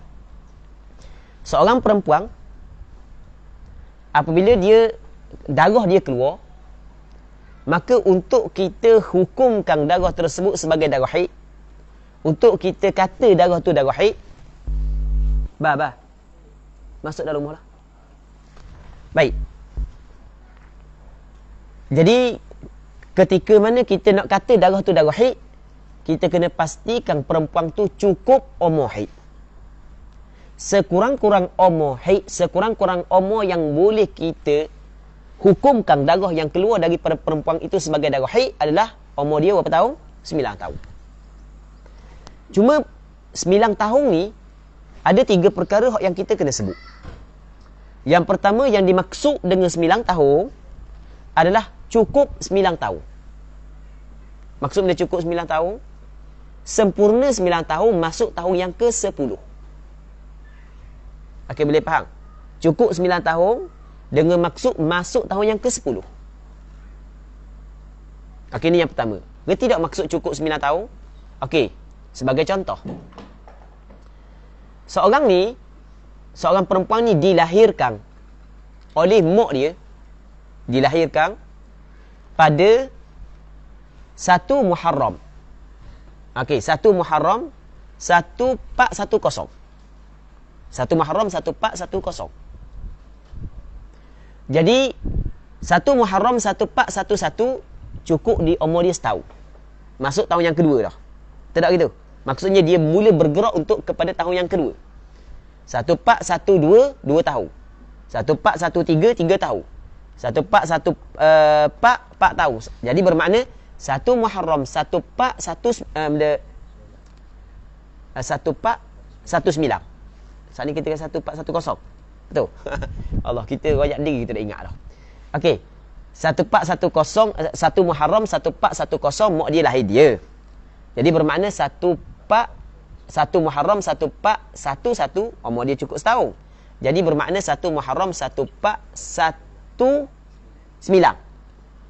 seorang perempuan apabila darah dia keluar, maka untuk kita hukumkan darah tersebut sebagai darah haid, untuk kita kata darah tu darah haid, masuk dalam rumah lah. Baik. Jadi ketika mana kita nak kata darah tu darah haid, kita kena pastikan perempuan tu cukup umur haid. Sekurang-kurang umur haid, sekurang-kurang umur yang boleh kita hukumkan darah yang keluar daripada perempuan itu sebagai darah haid adalah umur dia berapa tahun? 9 tahun. Cuma 9 tahun ni ada 3 perkara yang kita kena sebut. Yang pertama yang dimaksud dengan 9 tahun adalah cukup 9 tahun. Maksud dia cukup 9 tahun, sempurna 9 tahun, masuk tahun yang ke-10. Okey, boleh faham? Cukup 9 tahun dengan maksud masuk tahun yang ke-10. Okey, ni yang pertama. Dia tidak maksud cukup 9 tahun. Okey, sebagai contoh. Seorang perempuan ni dilahirkan oleh mak dia, dilahirkan pada 1 Muharram. Okey, 1 Muharram 1410. 1 Muharram 1410. Jadi 1 Muharram 1411 cukup di umur dia setahun. Masuk tahun yang kedua dah. Tak gitu. Maksudnya dia mula bergerak untuk kepada tahun yang kedua. 1412 2 tahun. 1413 3 tahun. 1414 4 tahun. Jadi bermakna 1 Muharram 1419. Saat ni kita kata 1410. Betul. Allah, kita royak diri kita dah ingat dah. Okey. 1410 1 Muharram 1410 mak dia lahir dia. Jadi bermakna 1 Muharram 1411 umur dia cukup setahun. Jadi bermakna 1 Muharram 1419.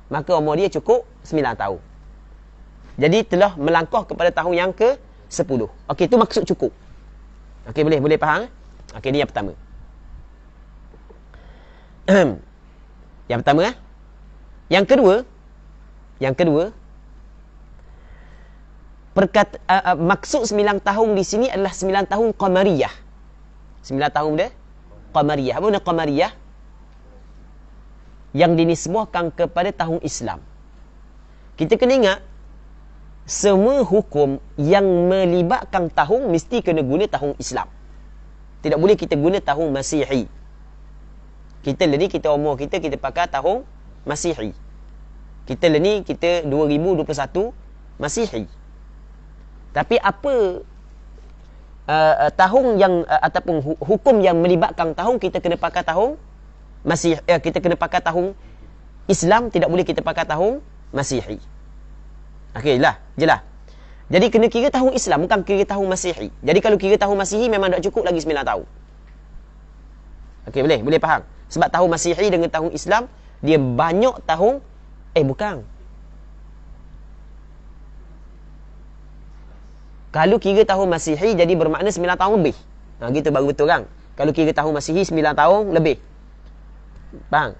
Maka umur dia cukup 9 tahun. Jadi telah melangkah kepada tahun yang ke-10. Okey, itu maksud cukup. Okey, boleh faham? Okey, ni yang pertama. Yang pertama. Yang kedua, maksud 9 tahun di sini adalah 9 tahun qamariyah. 9 tahun dia qamariyah. Apa makna qamariyah? Yang dinisbahkan kepada tahun Islam. Kita kena ingat, semua hukum yang melibatkan tahun mesti kena guna tahun Islam. Tidak boleh kita guna tahun Masihi. Kita umur kita pakai tahun Masihi. Kita 2021 Masihi. Tapi apa tahun yang ataupun hukum yang melibatkan tahun, kita kena pakai tahun Masih, kita kena pakai tahun Islam, tidak boleh kita pakai tahun Masihi. Okey lah, jelas. Jadi kena kira tahun Islam, bukan kira tahun Masihi. Jadi kalau kira tahun Masihi memang tak cukup lagi 9 tahun. Okey, boleh faham. Sebab tahun Masihi dengan tahun Islam dia banyak tahun. Bukan. Kalau kira tahun Masihi jadi bermakna 9 tahun lebih. Gitu baru betul kan? Kalau kira tahun Masihi 9 tahun lebih. Faham?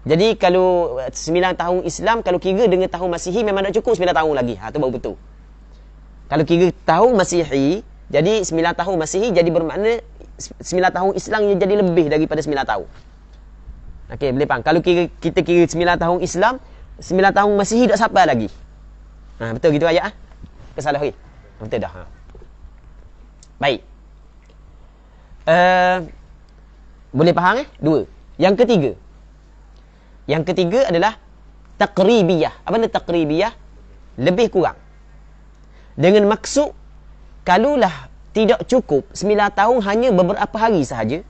Jadi kalau 9 tahun Islam, kalau kira dengan tahun Masihi memang tak cukup 9 tahun lagi. Tu baru betul. Kalau kira tahun Masihi, jadi 9 tahun Masihi jadi bermakna 9 tahun Islam yang jadi lebih daripada 9 tahun. Okey, boleh faham? Kalau kita kira 9 tahun Islam, 9 tahun Masihi tak sampai lagi. Betul gitu ayat? Kesalah lagi. Betul dah. Baik. Boleh faham? 2. Yang ketiga adalah taqribiyah. Apa makna taqribiyah? Lebih kurang. Dengan maksud, kalulah tidak cukup 9 tahun, hanya beberapa hari sahaja,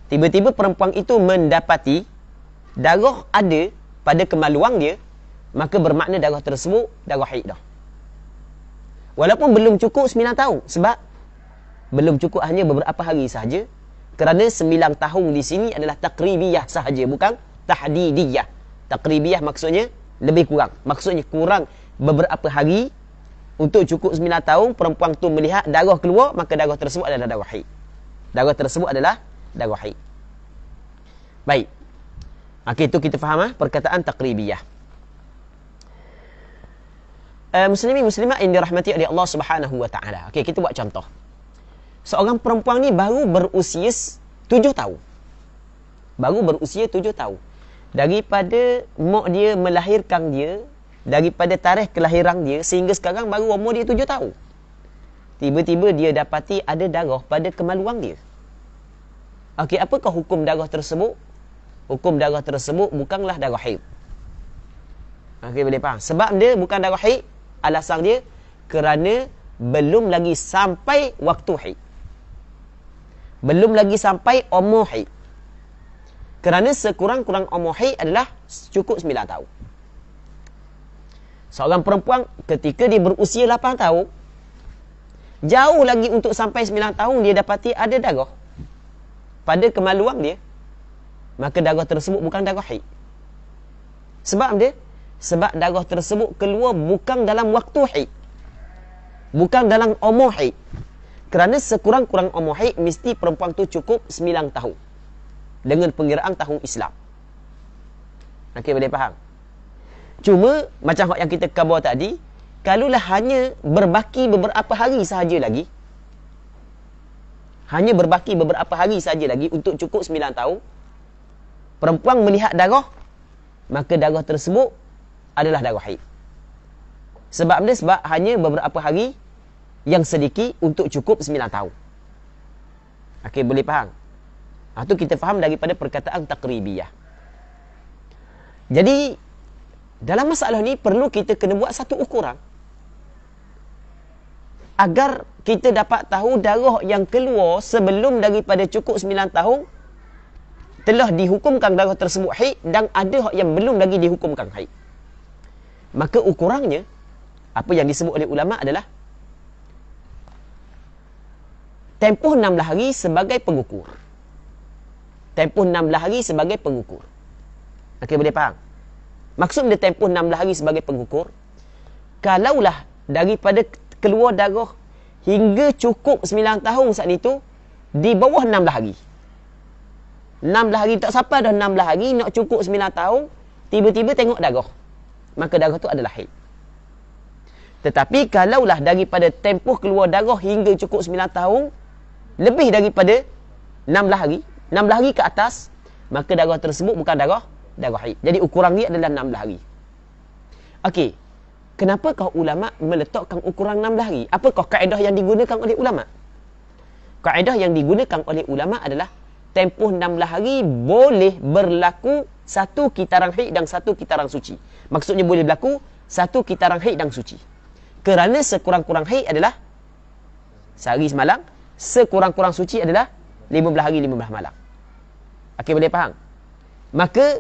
tiba-tiba perempuan itu mendapati darah ada pada kemaluan dia, maka bermakna darah tersebut darah haid dah. Walaupun belum cukup 9 tahun, sebab belum cukup hanya beberapa hari sahaja, kerana 9 tahun di sini adalah taqribiyah sahaja, bukan tahdidiyah. Taqribiyah maksudnya lebih kurang. Maksudnya kurang beberapa hari untuk cukup 9 tahun, perempuan tu melihat darah keluar, maka darah tersebut adalah darah haid. Darah tersebut adalah darah haid. Baik. Okey, itu kita faham perkataan taqribiyah. Muslimin muslimat yang dirahmati oleh Allah Subhanahu wa taala. Okey, kita buat contoh. Seorang perempuan ni baru berusia 7 tahun. Baru berusia 7 tahun. Daripada mak dia melahirkan dia, daripada tarikh kelahiran dia sehingga sekarang baru umur dia 7 tahun. Tiba-tiba dia dapati ada darah pada kemaluan dia. Okey, apakah hukum darah tersebut? Hukum darah tersebut bukanlah darah haid. Okey, boleh faham? Sebab dia bukan darah haid, alasan dia kerana belum lagi sampai waktu haid. Belum lagi sampai umur haid. Kerana sekurang-kurang umur haid adalah cukup 9 tahun. Seorang perempuan ketika dia berusia 8 tahun, jauh lagi untuk sampai 9 tahun dia dapati ada darah pada kemaluan dia, maka darah tersebut bukan darah haid. Sebab dia? Sebab darah tersebut keluar bukan dalam waktu haid, bukan dalam umur haid. Kerana sekurang-kurang umur haid mesti perempuan tu cukup 9 tahun dengan pengiraan tahun Islam. Okey, boleh faham? Cuma macam yang kita khabar tadi, kalaulah hanya berbaki beberapa hari sahaja lagi, hanya berbaki beberapa hari sahaja lagi untuk cukup 9 tahun, perempuan melihat darah, maka darah tersebut adalah darah haid. Sebab dia? Sebab hanya beberapa hari yang sedikit untuk cukup 9 tahun. Okey, boleh faham? Itu kita faham daripada perkataan taqribiyah. Jadi, dalam masalah ni perlu kita kena buat satu ukuran agar kita dapat tahu darah yang keluar sebelum daripada cukup 9 tahun telah dihukumkan darah tersebut haid, dan ada yang belum lagi dihukumkan haid. Maka ukurannya, apa yang disebut oleh ulama adalah tempoh 16 hari sebagai pengukur. Tempoh 16 hari sebagai pengukur. Okey, boleh faham? Maksud dia tempoh 16 hari sebagai pengukur, kalaulah daripada keluar darah hingga cukup 9 tahun saat itu di bawah 16 hari. 16 hari tak sampai dah 16 hari nak cukup 9 tahun, tiba-tiba tengok darah, maka darah tu adalah haid. Tetapi kalaulah daripada tempoh keluar darah hingga cukup 9 tahun lebih daripada 16 hari ke atas, maka darah tersebut bukan darah haid. Jadi ukuran dia adalah 16 hari. Okey, kenapakah ulama meletakkan ukuran 16 hari? Apakah kaedah yang digunakan oleh ulama? Kaedah yang digunakan oleh ulama adalah tempoh 16 hari boleh berlaku satu kitaran haid dan satu kitaran suci. Maksudnya boleh berlaku satu kitaran haid dan suci. Kerana sekurang-kurang haid adalah sehari semalam, sekurang-kurang suci adalah 15 hari 15 malam. Okey, boleh faham? Maka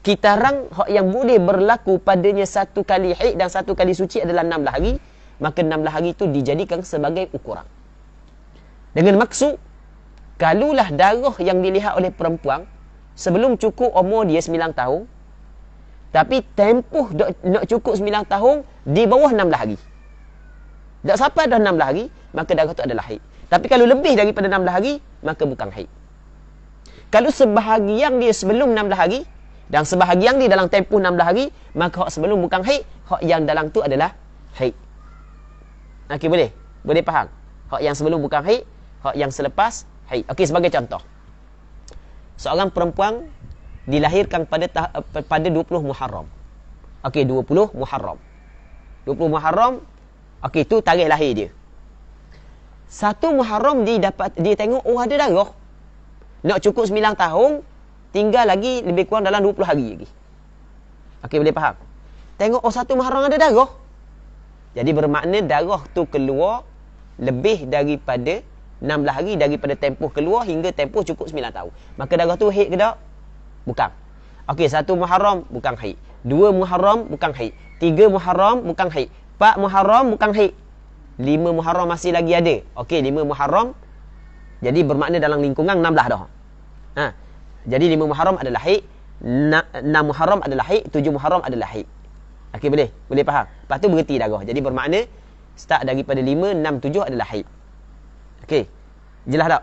kitaran yang boleh berlaku padanya satu kali haid dan satu kali suci adalah 16 hari, maka 16 hari itu dijadikan sebagai ukuran. Dengan maksud, kalaulah darah yang dilihat oleh perempuan sebelum cukup umur dia 9 tahun, tapi tempoh nak cukup 9 tahun di bawah 16 hari, tak sampai dah 16 hari, maka darah itu adalah haid. Tapi kalau lebih daripada 16 hari, maka bukan haid. Kalau sebahagian dia sebelum 16 hari dan sebahagian dia dalam tempoh 16 hari, maka hak sebelum bukan haid, hak yang dalam tu adalah haid. Okey, boleh? Boleh faham? Hak yang sebelum bukan haid, hak yang selepas haid. Okey, sebagai contoh, seorang perempuan dilahirkan pada 20 Muharram. Okey, 20 Muharram. 20 Muharram, okey, tu tarikh lahir dia. 1 Muharram dia tengok, oh ada darah. Nak cukup 9 tahun, tinggal lagi lebih kurang dalam 20 hari lagi. Okey, boleh faham? Tengok, oh 1 Muharram ada darah. Jadi bermakna darah tu keluar lebih daripada 16 hari daripada tempoh keluar hingga tempoh cukup 9 tahun. Maka darah tu haid ke tak? Bukan. Okey, 1 Muharram bukan haid. 2 Muharram bukan haid. 3 Muharram bukan haid. 4 Muharram bukan haid. 5 Muharram masih lagi ada. Okey, 5 Muharram. Jadi bermakna dalam lingkungan 16 dah. Jadi 5 Muharram adalah haid, 6 Muharram adalah haid, 7 Muharram adalah haid. Okey, boleh? Boleh faham? Lepas tu berhenti darah. Jadi bermakna start daripada 5, 6, 7 adalah haid. Okey. Jelas tak?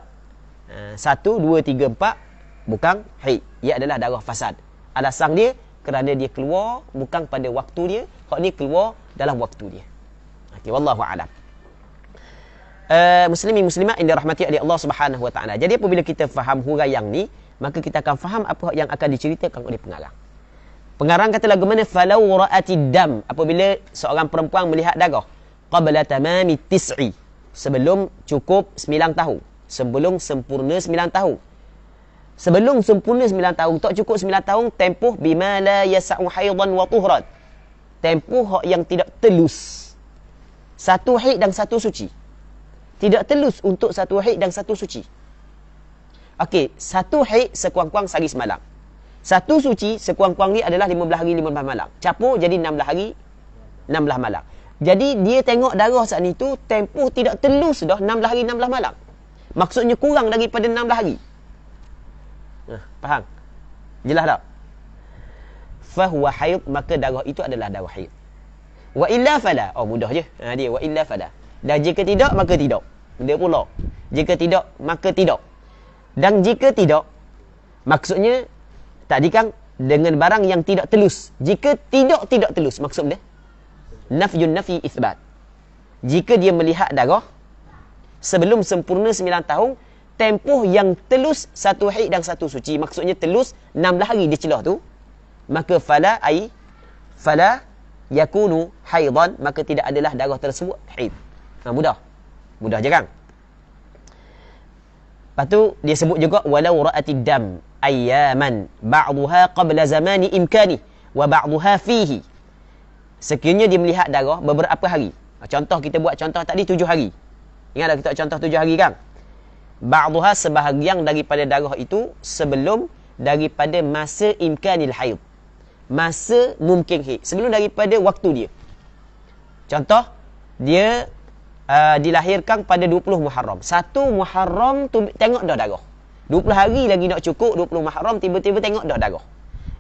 1, 2, 3, 4 bukan haid. Ia adalah darah fasad. Alasan dia kerana dia keluar bukan pada waktu dia, hak ni keluar dalam waktu dia. Okey, wallahu a'lam. Muslimin muslimat yang dirahmati oleh Allah Subhanahu wa taala. Jadi apabila kita faham huraian ni, maka kita akan faham apa yang akan diceritakan oleh pengarang. Pengarang kata lagu mana, falau ra'atid dam, apabila seorang perempuan melihat darah qabla tamami tis'i, sebelum cukup 9 tahun, sebelum sempurna 9 tahun. Sebelum sempurna 9 tahun, tak cukup 9 tahun, tempoh bima la yas'u haidan wa tuhran. Tempoh yang tidak telus. Satu haid dan satu suci. Tidak telus untuk satu haid dan satu suci. Okey, satu haid sekurang-kurang sehari semalam. Satu suci sekurang-kurang ni adalah 15 hari 15 malam. Capur jadi 16 hari 16 malam. Jadi dia tengok darah saat ni tu tempoh tidak telus dah 16 hari 16 malam. Maksudnya kurang daripada 16 hari. Faham? Jelas tak? Fahuwa haid, maka darah itu adalah darah haid. Wa illa fala. Oh, mudah je. Dia wa illa fala. Dan jika tidak, maka tidak. Dia pula. Jika tidak, maka tidak. Dan jika tidak, maksudnya tadi kan dengan barang yang tidak telus. Jika tidak telus, maksud dia nafyun nafi itsbat. Jika dia melihat darah sebelum sempurna 9 tahun, tempoh yang telus satu haid dan satu suci, maksudnya telus 16 hari dia celah tu, maka fala yakunu haidan, maka tidak adalah darah tersebut haid. Mudah je kan? Lepas tu dia sebut juga walau ra'atid dam ayyaman ba'daha qabla zamani imkani wa ba'daha fihi. Sekiranya dia melihat darah beberapa hari. Contoh kita buat contoh tadi 7 hari. Ingat tak kita contoh 7 hari kan? Ba'daha sebahagian daripada darah itu sebelum daripada masa imkanil haid. Masa mungkin haid, sebelum daripada waktu dia. Contoh dia dilahirkan pada 20 Muharram. 1 Muharram tu tengok dah darah. 20 hari lagi nak cukup, 20 Muharram tiba-tiba tengok dah darah.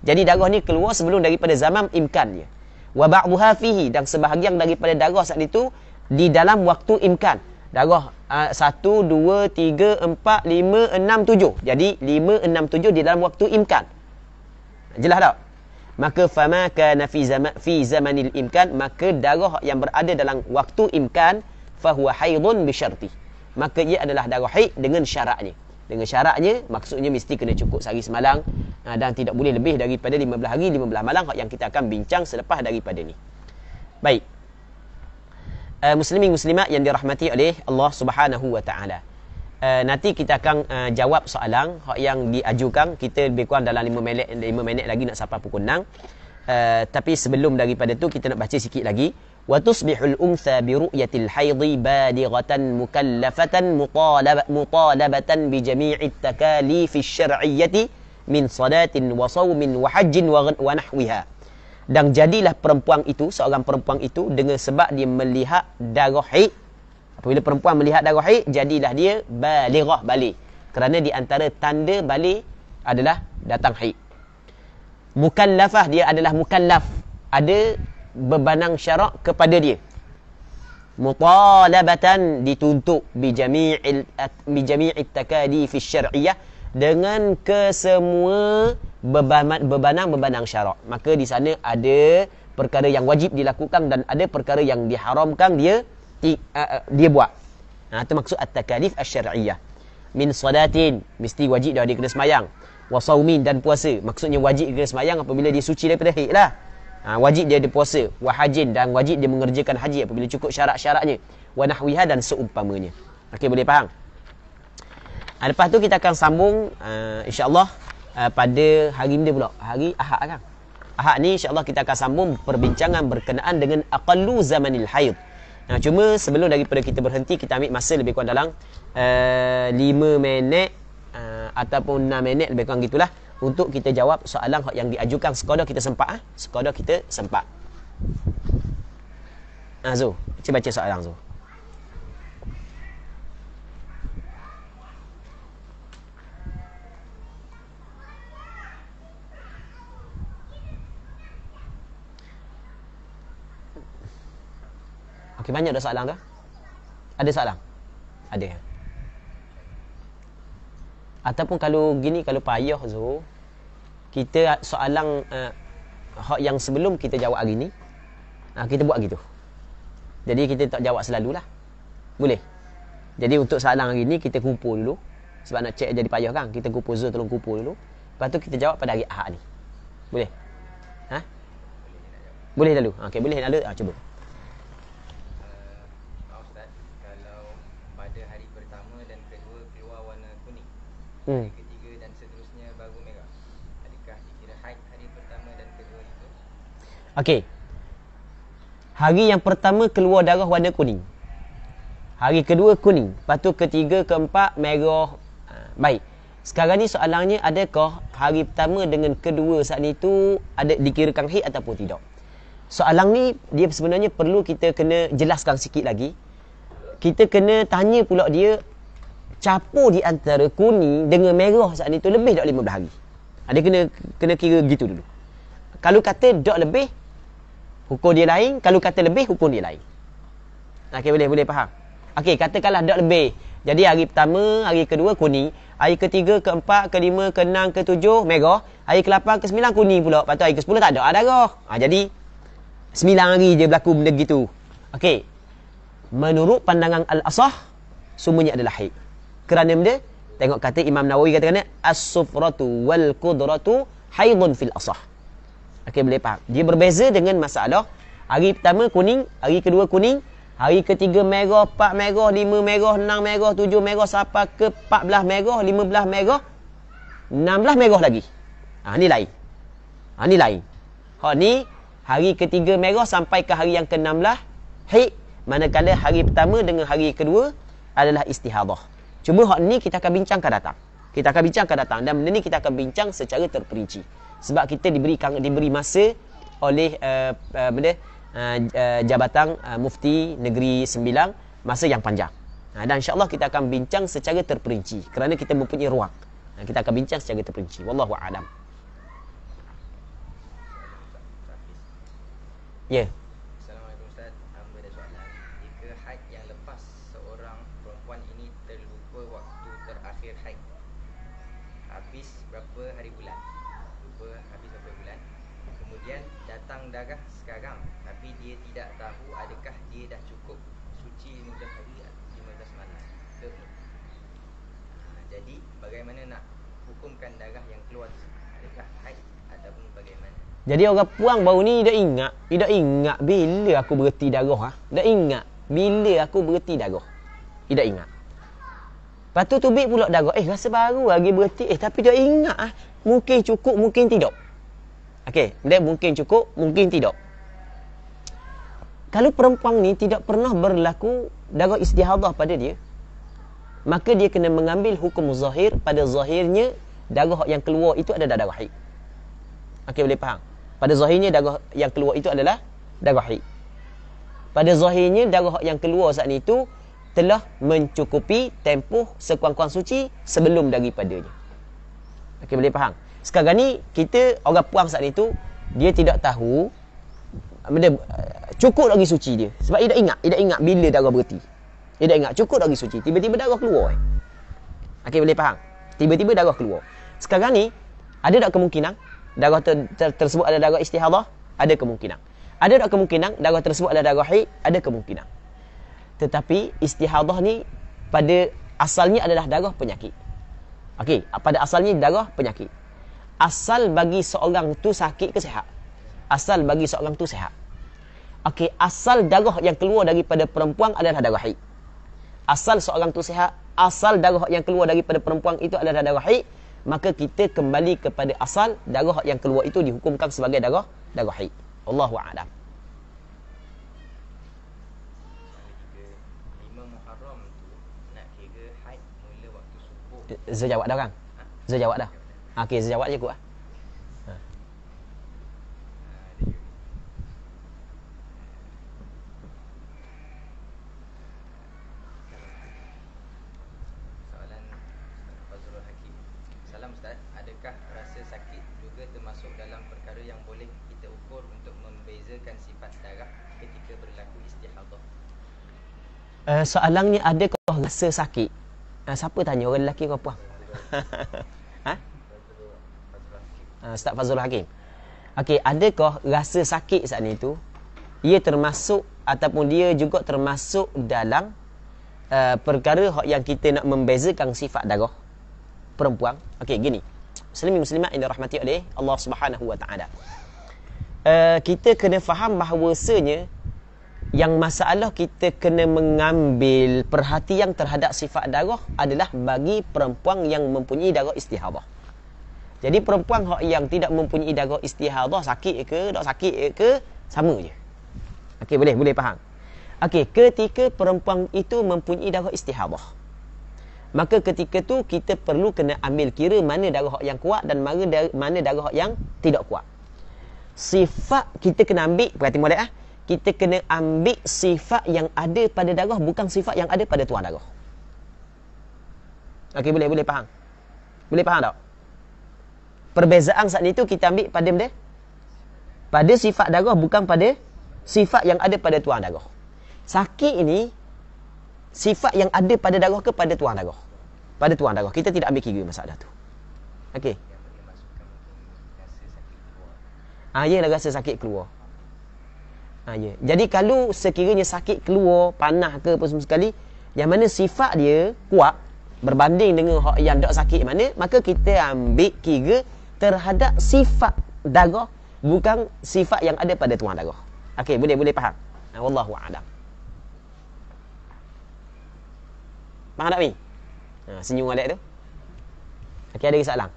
Jadi darah ni keluar sebelum daripada zaman imkan dia. Wa ba'daha fihi, dan sebahagian daripada darah saat itu di dalam waktu imkan. Darah 1, 2, 3, 4, 5, 6, 7. Jadi 5, 6, 7 di dalam waktu imkan. Jelas tak? Maka fama kana fi zamanil imkan, maka darah yang berada dalam waktu imkan fahuwa haidun bi syarti, maka ia adalah darah haid dengan syaratnya. Dengan syaratnya maksudnya mesti kena cukup sehari semalam dan tidak boleh lebih daripada 15 hari 15 malam yang kita akan bincang selepas daripada ni. Baik. Muslimin muslimat yang dirahmati oleh Allah Subhanahu wa taala. Nanti kita akan jawab soalan yang diajukan. Kita lebih kurang dalam 5 minit lagi nak sampai pukul 6. Tapi sebelum daripada tu kita nak baca sikit lagi. Wa tusbihul untha bi ru'yatil haidhi balighatan mukallafatan mutalabatan bi jami'it takalif asy-syar'iyyati min salatin wa shaumin wa hajjin wa nahwiha. Dan jadilah perempuan itu, seorang perempuan itu, dengan sebab dia melihat darah haid. Apabila perempuan melihat darah haid, jadilah dia balighah, balik. Kerana di antara tanda balik adalah datang haid. Mukallafah, dia adalah mukallaf, ada bebanang syarak kepada dia. Mutalabatan, dituntut bi jami'it takalif asy-syar'iyyah, dengan kesemua bebanang syarak. Maka di sana ada perkara yang wajib dilakukan dan ada perkara yang diharamkan dia buat. Itu maksud at-takalif asy-syar'iyyah. Min salatin, mesti wajib dia kena semayang. Wa saumin, dan puasa. Maksudnya wajib kena semayang apabila dia suci daripada haid lah. Wajib dia ada puasa. Wa hajin, dan wajib dia mengerjakan haji apabila cukup syarat-syaratnya. Wa nahwiha, dan seumpamanya. Okey, boleh faham? Lepas tu kita akan sambung insya-Allah pada hari ni pula, hari Ahad kan. Ahad ni insya-Allah kita akan sambung perbincangan berkenaan dengan aqallu zamanil haid. Cuma sebelum daripada kita berhenti, kita ambil masa lebih kurang dalam 5 minit ataupun 6 minit lebih kurang gitulah untuk kita jawab soalan yang diajukan sekadar kita sempat. Sekadar kita sempat. Zul, cuba baca soalan Zul. Okey, banyak dah soalan tu. Ada soalan? Ada. Ataupun kalau gini, kalau payah Zul, kita soalan hak yang sebelum kita jawab hari ni, kita buat gitu. Jadi kita tak jawab selalulah. Boleh? Jadi untuk soalan hari ni kita kumpul dulu. Sebab nak check jadi payah kan. Kita kumpul, Zul tolong kumpul dulu. Lepas tu kita jawab pada hari Ahad ni. Boleh? Boleh lalu? Okey, boleh lalu. Cuba. Hari ketiga dan seterusnya baru merah, adakah dikira haid hari pertama dan kedua itu? Okey. Hari yang pertama keluar darah warna kuning. Hari kedua kuning. Lepas tu ketiga, keempat merah. Baik. Sekarang ni soalannya, adakah hari pertama dengan kedua saat ni tu ada dikirakan haid ataupun tidak? Soalan ni dia sebenarnya perlu kita kena jelaskan sikit lagi. Kita kena tanya pula dia, campur di antara kuning dengan merah saat ni tu lebih tak 15 hari? Dia kena kira gitu dulu. Kalau kata tak lebih, hukum dia lain. Kalau kata lebih, hukum dia lain. Okey, boleh faham? Okey, katakanlah tak lebih. Jadi hari pertama, hari kedua kuning, hari ketiga, keempat, kelima, keenam, ketujuh merah, hari ke-8, ke-9 kuning pula. Lepas tu hari ke-10 tak ada darah. Jadi 9 hari je berlaku benda gitu. Okey. Menurut pandangan al-asah, semuanya adalah haid. Kerana benda, tengok kata Imam Nawawi katakan as-sufratu wal qudratu haidun fil asah. Okey, boleh faham. Dia berbeza dengan masalah hari pertama kuning, hari kedua kuning, hari ketiga merah, 4 merah, 5 merah, 6 merah, 7 merah, sampai ke 14 merah, 15 merah, 16 merah lagi. Ni lain. Ni lain. Ni hari ketiga merah sampai ke hari yang ke-16 haid, manakala hari pertama dengan hari kedua adalah istihadah. Cuma ni kita akan bincangkan datang. Kita akan bincangkan datang, dan benda ni kita akan bincang secara terperinci. Sebab kita diberi masa oleh Jabatan Mufti Negeri Sembilang, masa yang panjang. Dan insya-Allah kita akan bincang secara terperinci kerana kita mempunyai ruang. Kita akan bincang secara terperinci. Wallahu a'lam. Ya. Assalamualaikum Ustaz. Hamba ada soalan. Jika haid yang lepas seorang perempuan ini terlupa waktu terakhir haid, habis berapa hari bulan? Lupa habis berapa bulan. Kemudian datang darah sekarang, tapi dia tidak tahu adakah dia dah cukup suci 15 hari 15 malam ke belum. Jadi bagaimana nak hukumkan darah yang keluar tersebut? Adakah haid ataupun bagaimana? Jadi orang puang baru ni dia ingat bila aku berhenti darah. Dia ingat bila aku berhenti darah. Dia ingat. Lepas tu tubik pula darah. Rasa baru lagi berhenti. Tapi dia ingat mungkin cukup, mungkin tidak. Okey, dia mungkin cukup, mungkin tidak. Kalau perempuan ni tidak pernah berlaku darah istihadah pada dia, maka dia kena mengambil hukum zahir. Pada zahirnya darah yang keluar itu adalah darah haid. Okey, boleh faham? Pada zahirnya darah yang keluar itu adalah darah haid. Pada zahirnya darah yang keluar saat itu telah mencukupi tempoh sekurang-kurang suci sebelum daripadanya. Okey, boleh faham? Sekarang ni kita orang puang saat itu, dia tidak tahu benda cukup lagi suci dia. Sebab dia dah ingat bila darah berhenti. Dia dah ingat cukup lagi suci, tiba-tiba darah keluar. Okey, boleh faham? Tiba-tiba darah keluar. Sekarang ni ada tak kemungkinan darah tersebut adalah darah istihadah? Ada kemungkinan. Ada tak kemungkinan darah tersebut adalah darah haid? Ada kemungkinan. Tetapi istihadah ni pada asalnya adalah darah penyakit. Okey, pada asalnya darah penyakit. Asal bagi seorang tu sakit ke sihat? Asal bagi seorang tu sihat. Okey, asal darah yang keluar daripada perempuan adalah darah haid. Asal seorang tu sihat, asal darah yang keluar daripada perempuan itu adalah darah haid, maka kita kembali kepada asal darah yang keluar itu dihukumkan sebagai darah haid. Wallahu a'lam. Zul jawab dah kan? Zul jawab dah. Okey, Zul jawab je kot lah. Soalan Fazrul Hakim. Salam Ustaz, adakah rasa sakit juga termasuk dalam perkara yang boleh kita ukur untuk membezakan sifat darah ketika berlaku istihadah? Soalannya, adakah rasa sakit? Siapa tanya, orang lelaki ke apa? Ustaz Fazrul Hakim. Okey, adakah rasa sakit saat ni tu ia termasuk ataupun dia juga termasuk dalam perkara yang kita nak membezakan sifat darah perempuan? Okey, gini. Muslimin muslimat yang dirahmati oleh Allah Subhanahu wa taala. Kita kena faham bahawasanya yang masalah kita kena mengambil perhatian terhadap sifat darah adalah bagi perempuan yang mempunyai darah istihadah. Jadi perempuan yang tidak mempunyai darah istihadah, sakit ke, tak sakit ke, sama je. Okey, boleh faham. Okey, ketika perempuan itu mempunyai darah istihadah, maka ketika tu kita perlu kena ambil kira mana darah yang kuat dan mana darah yang tidak kuat. Sifat kita kena ambil, perhati molek kita kena ambil sifat yang ada pada darah, bukan sifat yang ada pada tuang darah. Okey, boleh faham? Boleh faham tak? Perbezaan saat itu kita ambil pada benda, pada sifat darah, bukan pada sifat yang ada pada tuang darah. Sakit ini sifat yang ada pada darah ke pada tuang darah? Pada tuang darah. Kita tidak ambil kira masalah tu. Okey. Yalah, rasa sakit keluar. Ya. Jadi kalau sekiranya sakit keluar, panah ke apa semua sekali, yang mana sifat dia kuat berbanding dengan yang tak sakit mana, maka kita ambil kira terhadap sifat darah, bukan sifat yang ada pada tuang darah. Okey, boleh faham? Wallahu a'lam. Faham tak, Mi? Senyum Alek tu. Okey, ada soalan?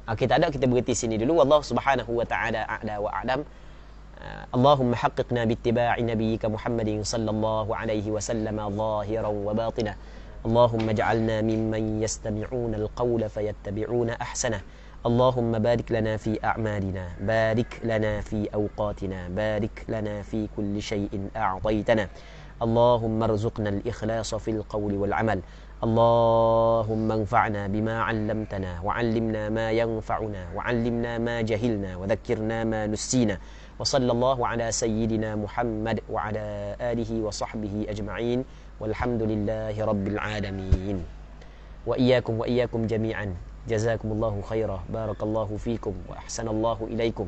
Tak ada, kita berhenti sini dulu. Wallahu subhanahu wa ta'ala a'la wa a'lam. Allahumma haqqiqna bittiba'i nabiyyika Muhammadin sallallahu alaihi wasallam zahiran wa batinah. Allahumma ja'alna mimman yastami'una al-qawla fayattabi'una ahsanah. اللهم بارك لنا في أعمالنا، بارك لنا في أوقاتنا، بارك لنا في كل شيء أعطيتنا. اللهم ارزقنا الإخلاص في القول والعمل. اللهم انفعنا بما علمتنا، وعلمنا ما ينفعنا، وعلمنا ما جهلنا، وذكرنا ما نسينا. وصلى الله على سيدنا محمد وعلى آله وصحبه أجمعين، والحمد لله رب العالمين. وإياكم جميعا. جزاكم الله خيرا، بارك الله فيكم وأحسن الله إليكم.